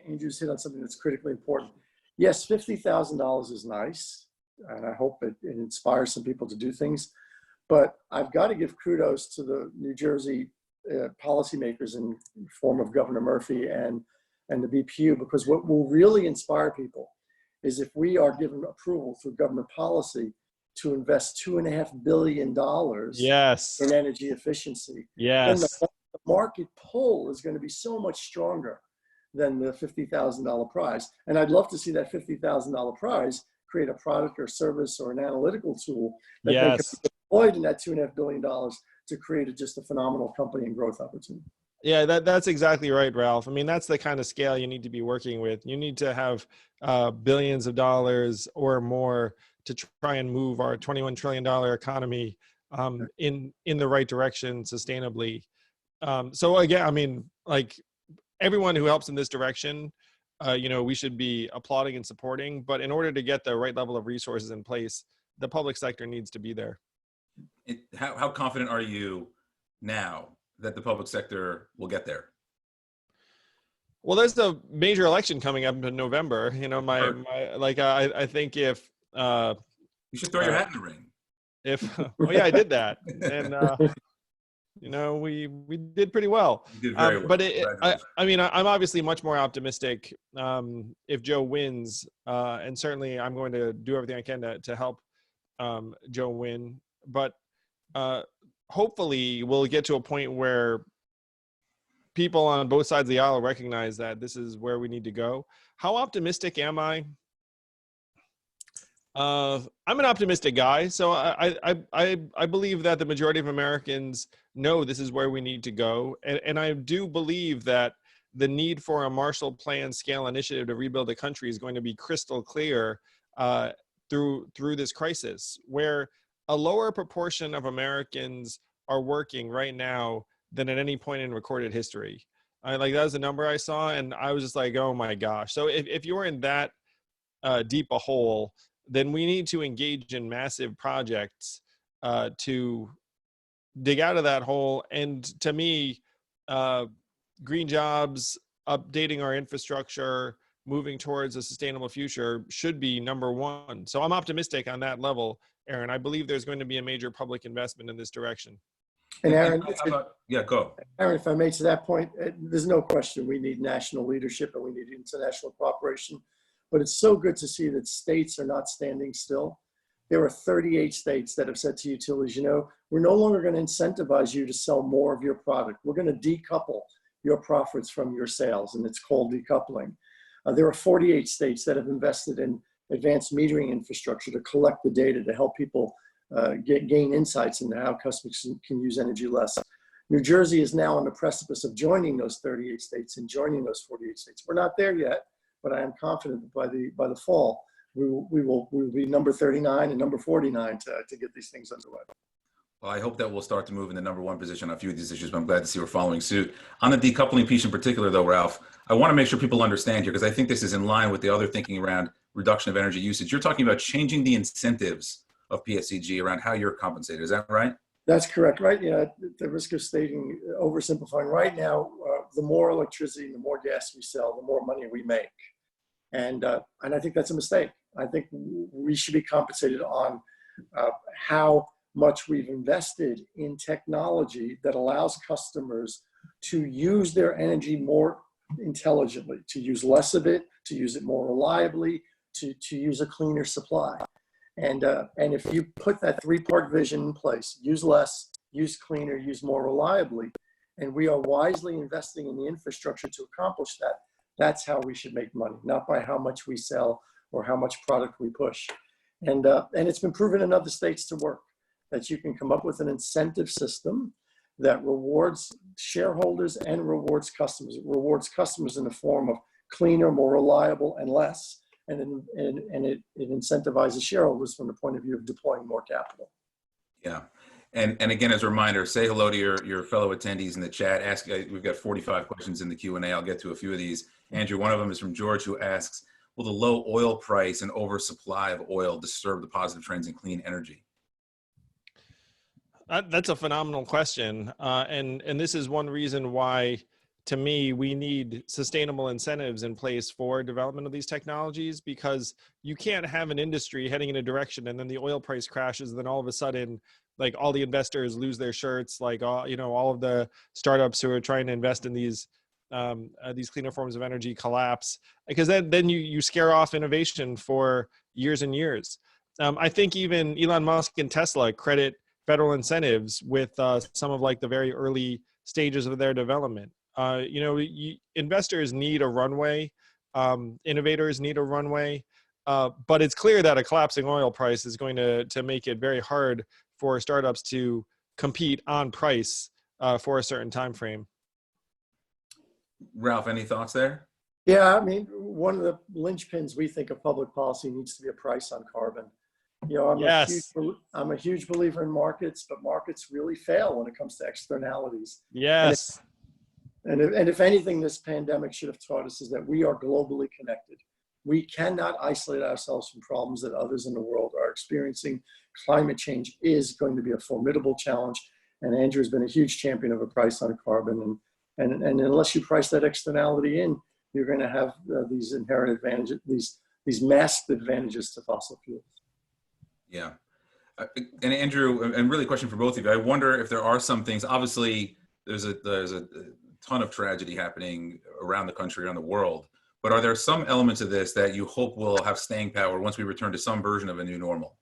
B: Andrew's hit on something that's critically important. Yes, $50,000 is nice, and I hope it inspires some people to do things. But I've got to give kudos to the New Jersey policymakers in form of Governor Murphy and the BPU, because what will really inspire people is if we are given approval through government policy to invest $2.5 billion
C: Yes.
B: in energy efficiency.
C: Yes.
B: Then the market pull is going to be so much stronger than the $50,000 prize. And I'd love to see that $50,000 prize create a product or service or an analytical tool that they can deploy in that $2.5 billion to create just a phenomenal company and growth opportunity.
C: Yeah, that's exactly right, Ralph. I mean, that's the kind of scale you need to be working with. You need to have billions of dollars or more to try and move our $21 trillion economy in the right direction sustainably. So again, I mean, like, everyone who helps in this direction, we should be applauding and supporting. But in order to get the right level of resources in place, the public sector needs to be there.
A: How confident are you now that the public sector will get there?
C: Well, there's a major election coming up in November. I think if
A: you should throw your hat in the ring.
C: Yeah, I did that, and we did pretty well.
A: You did very well.
C: But I'm obviously much more optimistic if Joe wins, and certainly I'm going to do everything I can to help Joe win. But hopefully we'll get to a point where people on both sides of the aisle recognize that this is where we need to go. How optimistic am I? I'm an optimistic guy, so I believe that the majority of Americans know this is where we need to go, and I do believe that the need for a Marshall Plan scale initiative to rebuild the country is going to be crystal clear through this crisis, where a lower proportion of Americans are working right now than at any point in recorded history. That was the number I saw, and I was just like, oh my gosh. So if you're in that deep a hole, then we need to engage in massive projects to dig out of that hole. And to me, green jobs, updating our infrastructure, moving towards a sustainable future should be number one. So I'm optimistic on that level, Aaron. I believe there's going to be a major public investment in this direction.
B: And Aaron,
A: go.
B: Aaron, if I may, to that point, there's no question we need national leadership and we need international cooperation. But it's so good to see that states are not standing still. There are 38 states that have said to utilities, we're no longer going to incentivize you to sell more of your product. We're going to decouple your profits from your sales, and it's called decoupling. There are 48 states that have invested in advanced metering infrastructure to collect the data to help people gain insights into how customers can use energy less. New Jersey is now on the precipice of joining those 38 states and joining those 48 states. We're not there yet, but I am confident that by the fall, we will be number 39 and number 49 to get these things underway.
A: Well, I hope that we'll start to move in the number one position on a few of these issues, but I'm glad to see we're following suit. On the decoupling piece in particular, though, Ralph, I want to make sure people understand here, because I think this is in line with the other thinking around reduction of energy usage. You're talking about changing the incentives of PSEG around how you're compensated. Is that right?
B: That's correct, right? Yeah, at the risk of stating, oversimplifying, right now, the more electricity, the more gas we sell, the more money we make. And I think that's a mistake. I think we should be compensated on how much we've invested in technology that allows customers to use their energy more intelligently, to use less of it, to use it more reliably, to use a cleaner supply. And if you put that three-part vision in place, use less, use cleaner, use more reliably, and we are wisely investing in the infrastructure to accomplish that, that's how we should make money, not by how much we sell or how much product we push. And it's been proven in other states to work, that you can come up with an incentive system that rewards shareholders and rewards customers. It rewards customers in the form of cleaner, more reliable, and less. And it incentivizes shareholders from the point of view of deploying more capital.
A: Yeah. And again, as a reminder, say hello to your fellow attendees in the chat. We've got 45 questions in the Q&A. I'll get to a few of these. Andrew, one of them is from George, who asks, will the low oil price and oversupply of oil disturb the positive trends in clean energy?
C: That's a phenomenal question. And this is one reason why, to me, we need sustainable incentives in place for development of these technologies, because you can't have an industry heading in a direction and then the oil price crashes, and then all of a sudden, like, all the investors lose their shirts, like, all of the startups who are trying to invest in these cleaner forms of energy collapse, because then you scare off innovation for years and years. I think even Elon Musk and Tesla credit federal incentives with some of, like, the very early stages of their development. Investors need a runway, innovators need a runway, but it's clear that a collapsing oil price is going to make it very hard for startups to compete on price for a certain time frame.
A: Ralph, any thoughts there?
B: Yeah, I mean, one of the linchpins we think of public policy needs to be a price on carbon. I'm a huge believer in markets, but markets really fail when it comes to externalities.
C: Yes.
B: And if anything, this pandemic should have taught us is that we are globally connected. We cannot isolate ourselves from problems that others in the world are experiencing. Climate change is going to be a formidable challenge. And Andrew has been a huge champion of a price on carbon. And unless you price that externality in, you're going to have these inherent advantages, these masked advantages to fossil fuels.
A: Yeah. And Andrew, and really a question for both of you. I wonder if there are some things, obviously there's a ton of tragedy happening around the country, around the world, but are there some elements of this that you hope will have staying power once we return to some version of a new normal?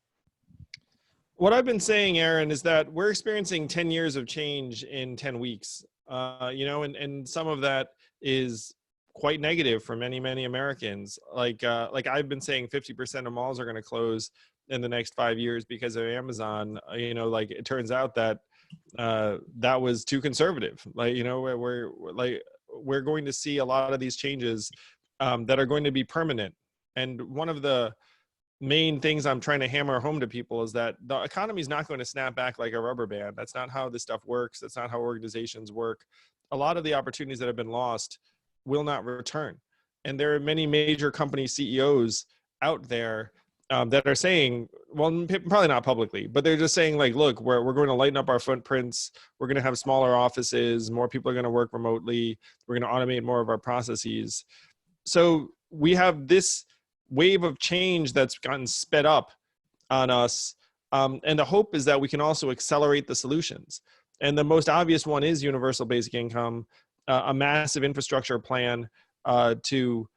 C: What I've been saying, Aaron, is that we're experiencing 10 years of change in 10 weeks, and some of that is quite negative for many, many Americans. Like I've been saying, 50% of malls are going to close in the next 5 years because of Amazon. It turns out that that was too conservative. We're going to see a lot of these changes that are going to be permanent. And one of the main things I'm trying to hammer home to people is that the economy is not going to snap back like a rubber band. That's not how this stuff works. That's not how organizations work. A lot of the opportunities that have been lost will not return. And there are many major company CEOs out there that are saying, well, probably not publicly, but they're just saying, like, look, we're going to lighten up our footprints. We're going to have smaller offices. More people are going to work remotely. We're going to automate more of our processes. So we have this wave of change that's gotten sped up on us. And the hope is that we can also accelerate the solutions. And the most obvious one is universal basic income, a massive infrastructure plan to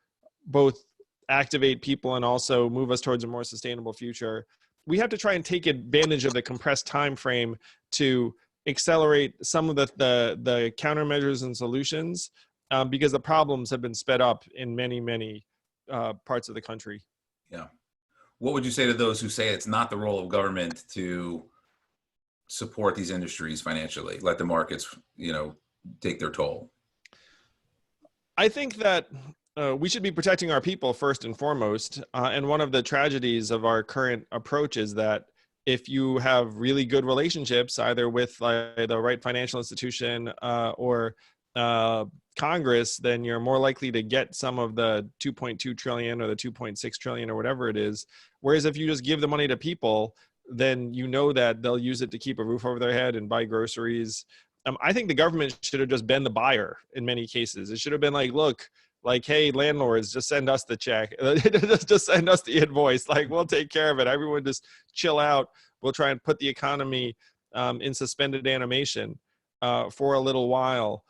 C: both activate people and also move us towards a more sustainable future. We have to try and take advantage of the compressed time frame to accelerate some of the countermeasures and solutions because the problems have been sped up in many, many parts of the country.
A: Yeah. What would you say to those who say it's not the role of government to support these industries financially, let the markets, take their toll?
C: I think that we should be protecting our people first and foremost. And one of the tragedies of our current approach is that if you have really good relationships, either with the right financial institution or Congress, then you're more likely to get some of the 2.2 trillion or the 2.6 trillion or whatever it is. Whereas if you just give the money to people, then you know that they'll use it to keep a roof over their head and buy groceries. I think the government should have just been the buyer in many cases. It should have been like, look, like, hey, landlords, just send us the check. Just send us the invoice. Like, we'll take care of it. Everyone just chill out. We'll try and put the economy in suspended animation for a little while.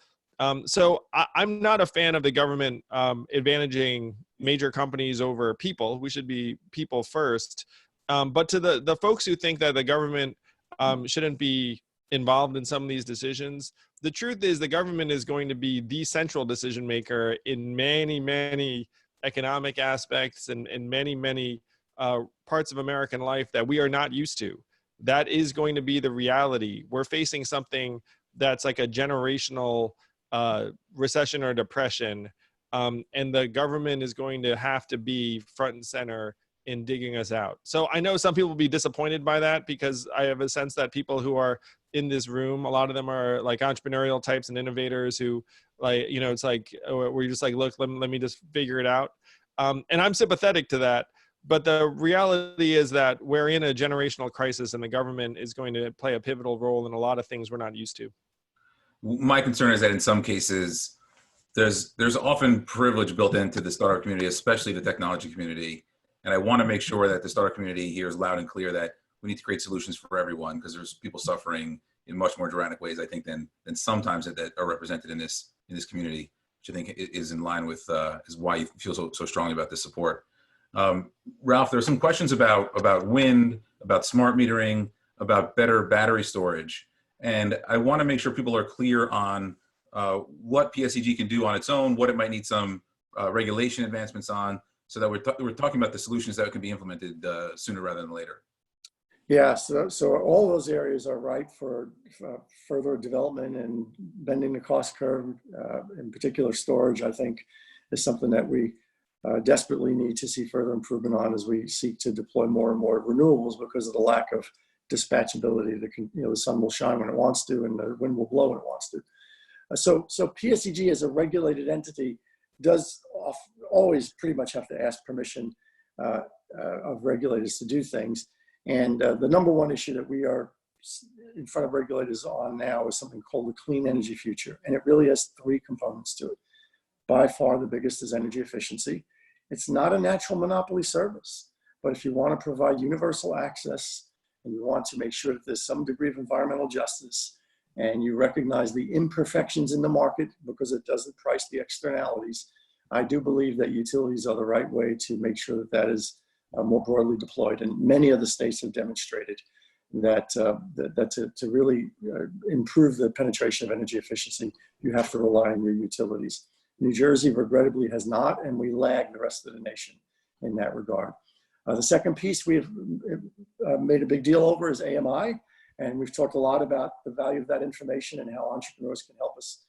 C: So I'm not a fan of the government advantaging major companies over people. We should be people first. But to the folks who think that the government shouldn't be involved in some of these decisions, the truth is the government is going to be the central decision maker in many, many economic aspects and many parts of American life that we are not used to. That is going to be the reality. We're facing something that's like a generational recession or depression, and the government is going to have to be front and center in digging us out. So I know some people will be disappointed by that, because I have a sense that people who are in this room, a lot of them are like entrepreneurial types and innovators who, like, you know, it's like where you're just like, look, let me just figure it out. And I'm sympathetic to that. But the reality is that we're in a generational crisis, and the government is going to play a pivotal role in a lot of things we're not used to.
A: My concern is that in some cases, there's often privilege built into the startup community, especially the technology community. And I want to make sure that the startup community hears loud and clear that we need to create solutions for everyone, because there's people suffering in much more dramatic ways, I think, than sometimes that are represented in this community, which I think is in line with is why you feel so strongly about this support. Ralph, there are some questions about wind, about smart metering, about better battery storage. And I want to make sure people are clear on what PSEG can do on its own, what it might need some regulation advancements on, so that we're talking about the solutions that can be implemented sooner rather than later.
B: Yeah, so all those areas are ripe for further development, and bending the cost curve, in particular storage, I think, is something that we desperately need to see further improvement on as we seek to deploy more and more renewables, because of the lack of dispatchability. The sun will shine when it wants to, and the wind will blow when it wants to. So PSEG as a regulated entity does always pretty much have to ask permission of regulators to do things. And the number one issue that we are in front of regulators on now is something called the Clean Energy Future. And it really has three components to it. By far the biggest is energy efficiency. It's not a natural monopoly service, but if you want to provide universal access, and you want to make sure that there's some degree of environmental justice, and you recognize the imperfections in the market because it doesn't price the externalities, I do believe that utilities are the right way to make sure that that is more broadly deployed. And many of the states have demonstrated that, to really improve the penetration of energy efficiency, you have to rely on your utilities. New Jersey, regrettably, has not, and we lag the rest of the nation in that regard. The second piece we've made a big deal over is AMI, and we've talked a lot about the value of that information and how entrepreneurs can help us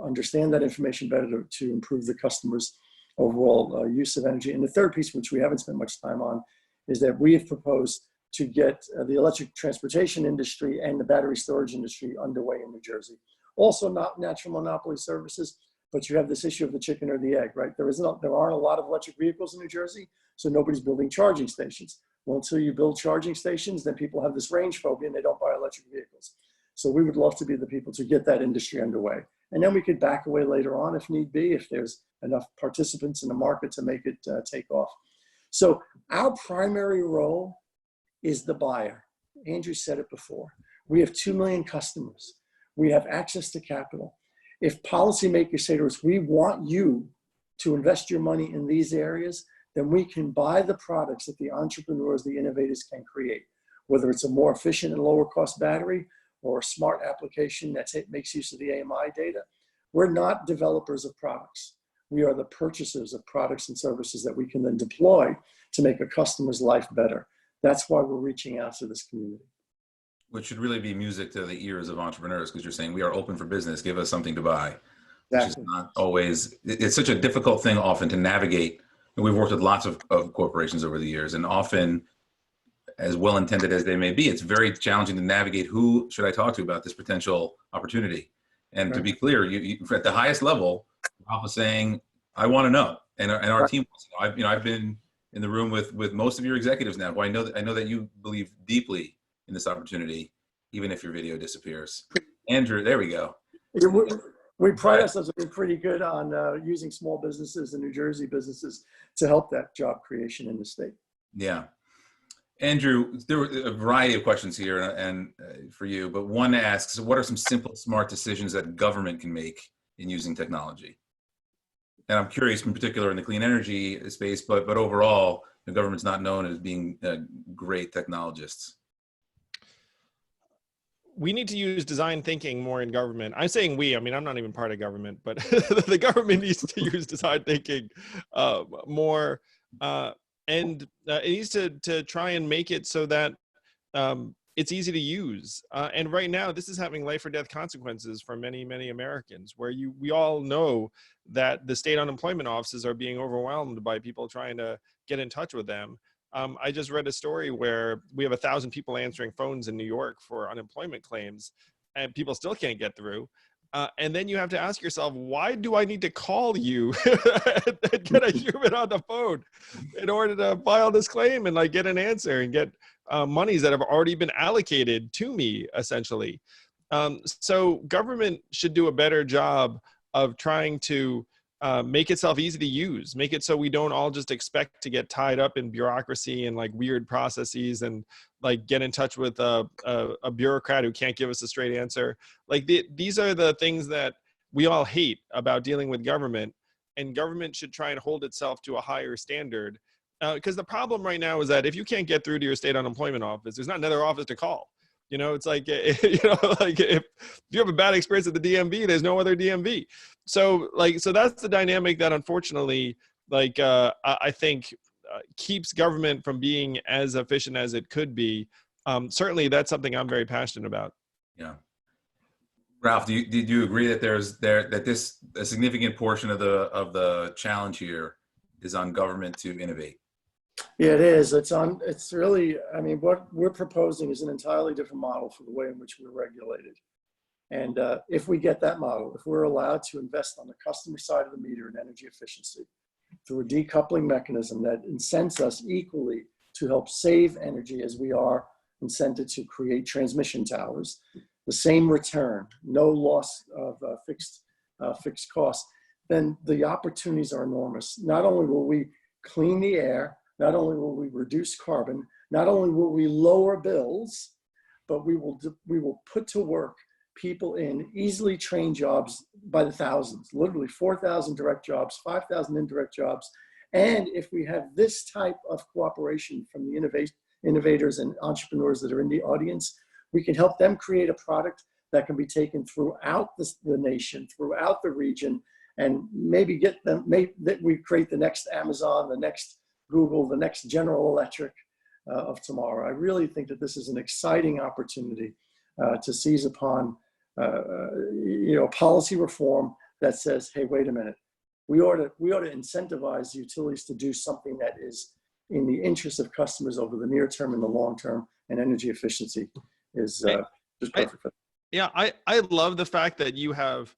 B: understand that information better to improve the customers' overall use of energy. And the third piece, which we haven't spent much time on, is that we have proposed to get the electric transportation industry and the battery storage industry underway in New Jersey. Also not natural monopoly services, but you have this issue of the chicken or the egg, right? There aren't a lot of electric vehicles in New Jersey, so nobody's building charging stations. Well, until you build charging stations, then people have this range phobia and they don't buy electric vehicles. So we would love to be the people to get that industry underway. And then we could back away later on if need be, if there's enough participants in the market to make it take off. So our primary role is the buyer. Andrew said it before. We have 2 million customers. We have access to capital. If policymakers say to us, we want you to invest your money in these areas, then we can buy the products that the entrepreneurs, the innovators can create, whether it's a more efficient and lower cost battery or a smart application that makes use of the AMI data. We're not developers of products. We are the purchasers of products and services that we can then deploy to make a customer's life better. That's why we're reaching out to this community.
A: Which should really be music to the ears of entrepreneurs, because you're saying we are open for business, give us something to buy. Exactly. Which is not always, it's such a difficult thing often to navigate. And we've worked with lots of corporations over the years, and often as well-intended as they may be, it's very challenging to navigate who should I talk to about this potential opportunity. And to be clear, you at the highest level, Ralph was saying, I want to know, and our team wants to know. I've been in the room with most of your executives now, who I know that you believe deeply in this opportunity, even if your video disappears. Andrew, there we go.
B: We pride ourselves on being pretty good on using small businesses and New Jersey businesses to help that job creation in the state.
A: Yeah. Andrew, there were a variety of questions here and for you, but one asks, what are some simple, smart decisions that government can make in using technology? And I'm curious in particular in the clean energy space, but overall, the government's not known as being great technologists.
C: We need to use design thinking more in government. I'm saying we, I mean, I'm not even part of government, but the government needs to use design thinking more. And it needs to try and make it so that it's easy to use. And right now, this is having life or death consequences for many, many Americans, where we all know that the state unemployment offices are being overwhelmed by people trying to get in touch with them. I just read a story where we have 1,000 people answering phones in New York for unemployment claims, and people still can't get through. And then you have to ask yourself, why do I need to call you and get a human on the phone in order to file this claim and like get an answer and get monies that have already been allocated to me, essentially. So government should do a better job of trying to make itself easy to use, make it so we don't all just expect to get tied up in bureaucracy and like weird processes and like get in touch with a bureaucrat who can't give us a straight answer. Like these are the things that we all hate about dealing with government, and government should try and hold itself to a higher standard. Because the problem right now is that if you can't get through to your state unemployment office, there's not another office to call. You know, it's like, you know, like if you have a bad experience at the DMV, there's no other DMV. So that's the dynamic that unfortunately, like, I think keeps government from being as efficient as it could be. Certainly that's something I'm very passionate about.
A: Yeah. Ralph, do you agree that a significant portion of the challenge here is on government to innovate?
B: Yeah, it is. It's really, I mean, what we're proposing is an entirely different model for the way in which we're regulated. And if we get that model, if we're allowed to invest on the customer side of the meter in energy efficiency through a decoupling mechanism that incents us equally to help save energy as we are incented to create transmission towers, the same return, no loss of fixed costs, then the opportunities are enormous. Not only will we clean the air, not only will we reduce carbon, not only will we lower bills, but we will put to work people in easily trained jobs by the thousands, literally 4,000 direct jobs, 5,000 indirect jobs. And if we have this type of cooperation from the innovators and entrepreneurs that are in the audience, we can help them create a product that can be taken throughout the nation, throughout the region, and maybe get them, that we create the next Amazon, the next Google, the next General Electric of tomorrow. I really think that this is an exciting opportunity to seize upon, policy reform that says, hey, wait a minute, we ought to incentivize utilities to do something that is in the interest of customers over the near term and the long term, and energy efficiency is just perfect.
C: Yeah, I love the fact that you have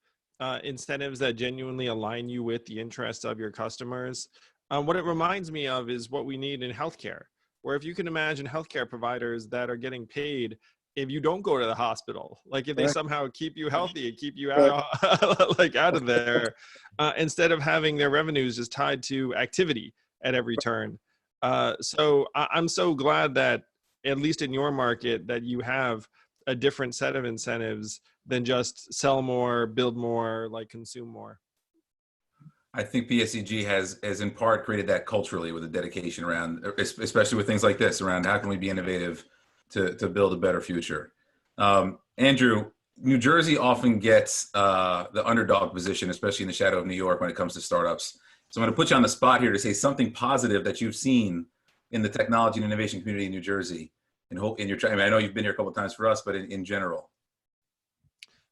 C: incentives that genuinely align you with the interests of your customers. What it reminds me of is what we need in healthcare, where if you can imagine healthcare providers that are getting paid if you don't go to the hospital, like if they somehow keep you healthy and keep you out, out of there, instead of having their revenues just tied to activity at every turn. So I'm so glad that at least in your market that you have a different set of incentives than just sell more, build more, like consume more.
A: I think PSEG has in part created that culturally with a dedication around, especially with things like this, around how can we be innovative to build a better future. Andrew, New Jersey often gets the underdog position, especially in the shadow of New York when it comes to startups. So I'm going to put you on the spot here to say something positive that you've seen in the technology and innovation community in New Jersey. I know you've been here a couple of times for us, but in general.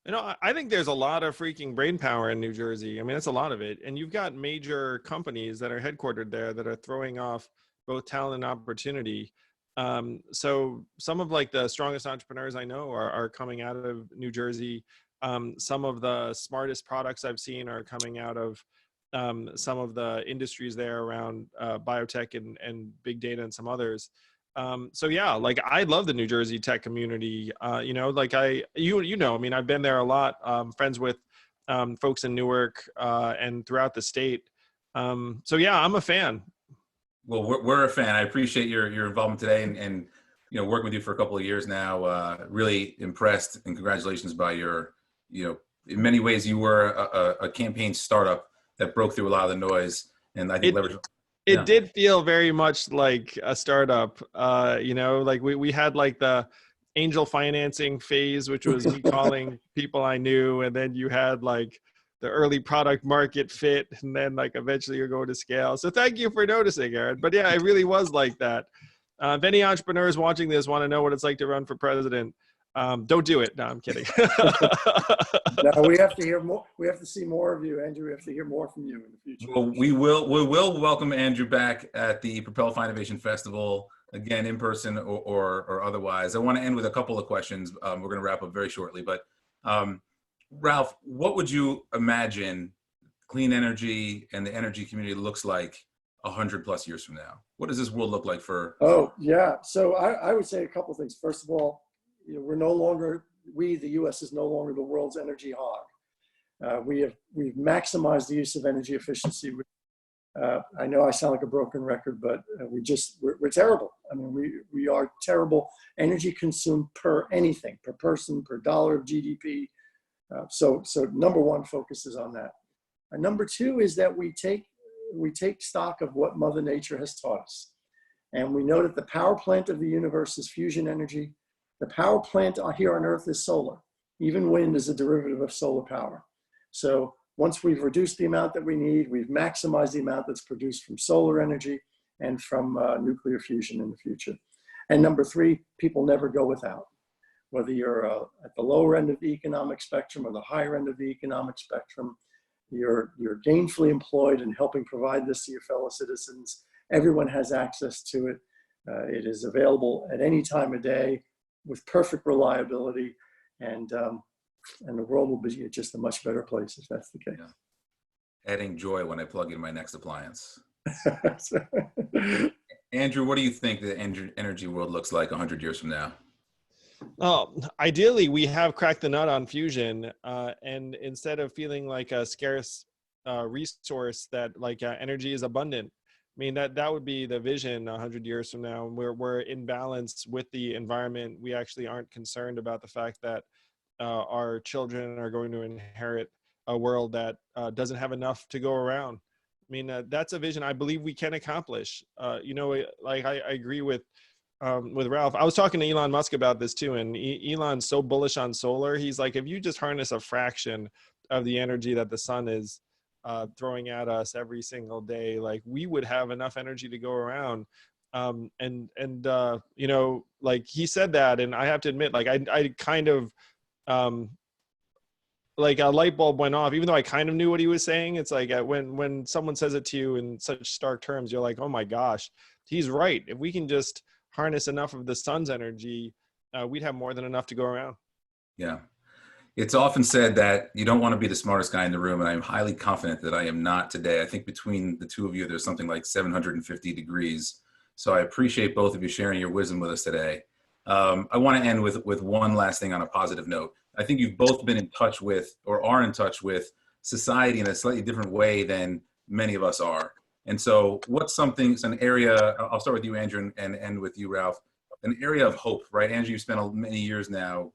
C: You know, I think there's a lot of freaking brain power in New Jersey. I mean, that's a lot of it. And you've got major companies that are headquartered there that are throwing off both talent and opportunity. So some of like the strongest entrepreneurs I know are coming out of New Jersey. Some of the smartest products I've seen are coming out of some of the industries there around biotech and big data and some others. So yeah, like I love the New Jersey tech community. You know, like I mean, I've been there a lot. Friends with folks in Newark and throughout the state. So yeah, I'm a fan.
A: Well, we're a fan. I appreciate your involvement today, and you know, working with you for a couple of years now. Really impressed, and congratulations by your, you know, in many ways you were a campaign startup that broke through a lot of the noise, and I think leverage.
C: It did feel very much like a startup. You know, like we had like the angel financing phase, which was me calling people I knew, and then you had like the early product market fit, and then like eventually you're going to scale. So thank you for noticing, Aaron. But yeah, it really was like that. If any entrepreneurs watching this want to know what it's like to run for president, don't do it. No, I'm kidding.
B: Now we have to hear more. We have to see more of you, Andrew. We have to hear more from you in the future.
A: Well, we will welcome Andrew back at the Propel Innovation Festival again, in person or otherwise. I want to end with a couple of questions. We're going to wrap up very shortly, but Ralph, what would you imagine clean energy and the energy community looks like 100+ years from now? What does this world look like for?
B: Oh yeah, so I would say a couple of things. First of all, you know, the U.S. is no longer the world's energy hog. We've maximized the use of energy efficiency. I know I sound like a broken record, but we're terrible. I mean, we are terrible. Energy consumed per anything, per person, per dollar of GDP. So number one focus is on that. And number two is that we take stock of what Mother Nature has taught us. And we know that the power plant of the universe is fusion energy. The power plant here on Earth is solar. Even wind is a derivative of solar power. So once we've reduced the amount that we need, we've maximized the amount that's produced from solar energy and from nuclear fusion in the future. And number three, people never go without. Whether you're at the lower end of the economic spectrum or the higher end of the economic spectrum, you're gainfully employed in helping provide this to your fellow citizens. Everyone has access to it. It is available at any time of day with perfect reliability, and the world will be just a much better place if that's the case.
A: Yeah. Adding joy when I plug in my next appliance. Andrew, what do you think the energy world looks like 100 years from now?
C: Ideally, we have cracked the nut on fusion, and instead of feeling like a scarce resource, that like energy is abundant. I mean, that would be the vision 100 years from now. We're in balance with the environment. We actually aren't concerned about the fact that our children are going to inherit a world that doesn't have enough to go around. I mean, that's a vision I believe we can accomplish. You know, like I agree with Ralph. I was talking to Elon Musk about this too, and Elon's so bullish on solar. He's like, if you just harness a fraction of the energy that the sun is throwing at us every single day, like we would have enough energy to go around. You know, like he said that, and I have to admit, like I kind of like a light bulb went off, even though I kind of knew what he was saying. It's like when someone says it to you in such stark terms, you're like, oh my gosh, he's right. If we can just harness enough of the sun's energy, we'd have more than enough to go around.
A: Yeah. It's often said that you don't want to be the smartest guy in the room, and I'm highly confident that I am not today. I think between the two of you, there's something like 750 degrees. So I appreciate both of you sharing your wisdom with us today. I want to end with one last thing on a positive note. I think you've both been in touch with, or are in touch with, society in a slightly different way than many of us are. And so it's an area, I'll start with you, Andrew, and end with you, Ralph, an area of hope, right? Andrew, you've spent many years now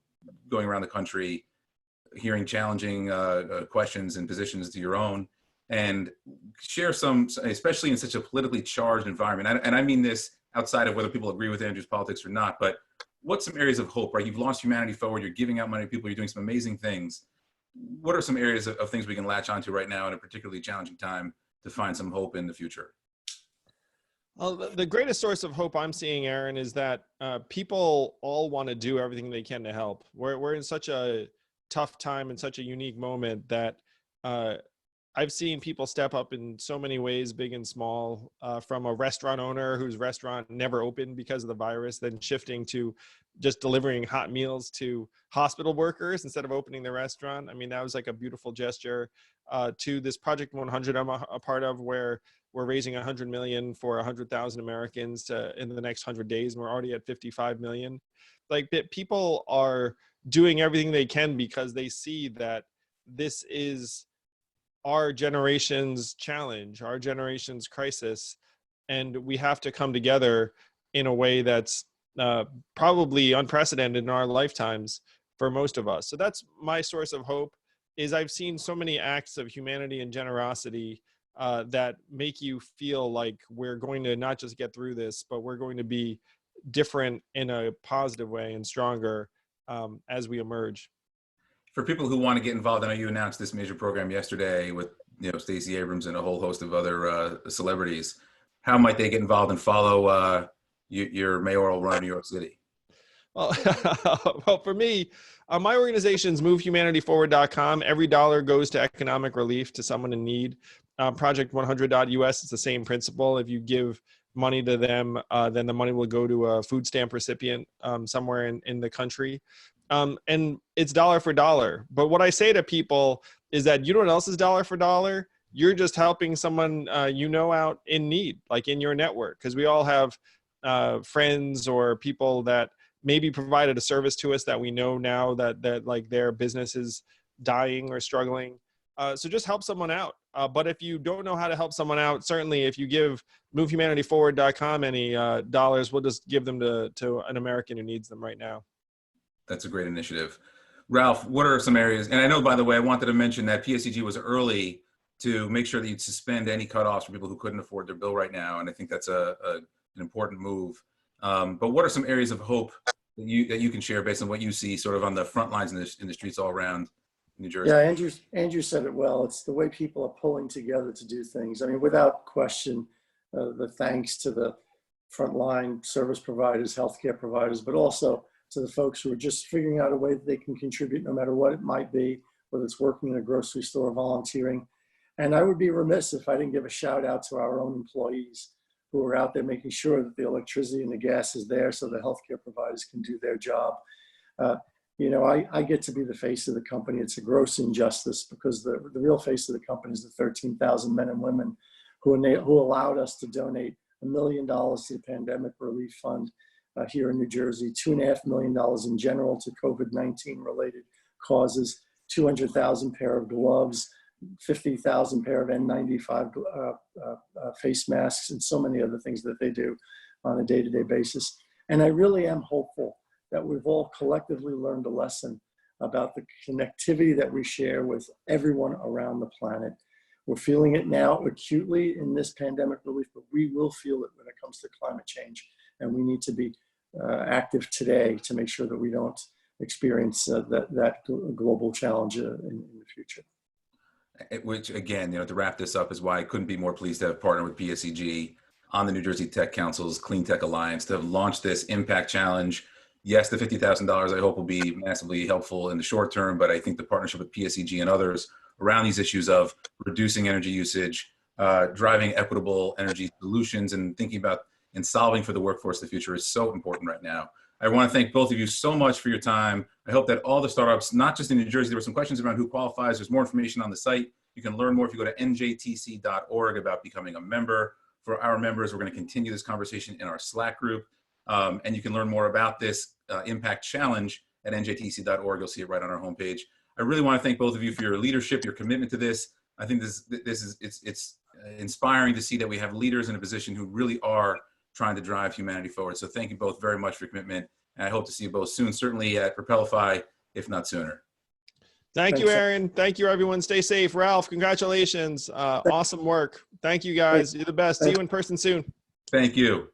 A: going around the country, hearing challenging questions and positions to your own, and share some, especially in such a politically charged environment. And I mean this outside of whether people agree with Andrew's politics or not, but what's some areas of hope, right? You've launched humanity forward, you're giving out money to people, you're doing some amazing things. What are some areas of things we can latch onto right now in a particularly challenging time to find some hope in the future?
C: Well, the greatest source of hope I'm seeing, Aaron, is that people all want to do everything they can to help. We're in such a tough time and such a unique moment that I've seen people step up in so many ways, big and small, from a restaurant owner whose restaurant never opened because of the virus, then shifting to just delivering hot meals to hospital workers instead of opening the restaurant. I mean, that was like a beautiful gesture, to this Project 100 I'm a part of, where we're raising 100 million for 100,000 Americans in the next 100 days. And we're already at 55 million. Like, people are doing everything they can because they see that this is our generation's challenge, our generation's crisis, and we have to come together in a way that's probably unprecedented in our lifetimes for most of us. So that's my source of hope. Is I've seen so many acts of humanity and generosity that make you feel like we're going to not just get through this, but we're going to be different in a positive way and stronger as we emerge.
A: For people who want to get involved, I know you announced this major program yesterday with, Stacey Abrams and a whole host of other celebrities. How might they get involved and follow your mayoral run in New York City?
C: Well, well, for me, my organization's movehumanityforward.com. Every dollar goes to economic relief to someone in need. Project100.us is the same principle. If you give money to them, then the money will go to a food stamp recipient somewhere in the country. And it's dollar for dollar. But what I say to people is that you know what else is dollar for dollar? You're just helping someone out in need, like in your network. Because we all have friends or people that maybe provided a service to us that we know now that like their business is dying or struggling. So just help someone out. But if you don't know how to help someone out, certainly if you give movehumanityforward.com any dollars, we'll just give them to an American who needs them right now.
A: That's a great initiative. Ralph, what are some areas? And I know, by the way, I wanted to mention that PSEG was early to make sure that you'd suspend any cutoffs for people who couldn't afford their bill right now. And I think that's an important move. But what are some areas of hope that you can share based on what you see sort of on the front lines in the streets all around New Jersey?
B: Yeah, Andrew said it well. It's the way people are pulling together to do things. I mean, without question, the thanks to the frontline service providers, healthcare providers, but also to the folks who are just figuring out a way that they can contribute no matter what it might be, whether it's working in a grocery store or volunteering. And I would be remiss if I didn't give a shout out to our own employees who are out there making sure that the electricity and the gas is there so the healthcare providers can do their job. I get to be the face of the company. It's a gross injustice because the real face of the company is the 13,000 men and women who allowed us to donate $1 million to the Pandemic Relief Fund here in New Jersey, $2.5 million in general to COVID-19 related causes, 200,000 pair of gloves, 50,000 pair of N95 face masks, and so many other things that they do on a day-to-day basis. And I really am hopeful that we've all collectively learned a lesson about the connectivity that we share with everyone around the planet. We're feeling it now acutely in this pandemic relief, but we will feel it when it comes to climate change. And we need to be active today to make sure that we don't experience that global challenge in the future.
A: Which again, to wrap this up is why I couldn't be more pleased to have partnered with PSEG on the New Jersey Tech Council's CleanTech Alliance to have launched this impact challenge. Yes, the $50,000 I hope will be massively helpful in the short term, but I think the partnership with PSEG and others around these issues of reducing energy usage, driving equitable energy solutions, and thinking about and solving for the workforce of the future is so important right now. I want to thank both of you so much for your time. I hope that all the startups, not just in New Jersey, there were some questions around who qualifies. There's more information on the site. You can learn more if you go to njtc.org about becoming a member. For our members, we're going to continue this conversation in our Slack group. And you can learn more about this Impact Challenge at njtc.org. You'll see it right on our homepage. I really want to thank both of you for your leadership, your commitment to this. I think it's inspiring to see that we have leaders in a position who really are trying to drive humanity forward. So thank you both very much for your commitment. And I hope to see you both soon, certainly at Propelify, if not sooner.
C: Thank you, Aaron. Thank you, everyone. Stay safe. Ralph, congratulations. Awesome work. Thank you, guys. You're the best. See you in person soon.
A: Thank you.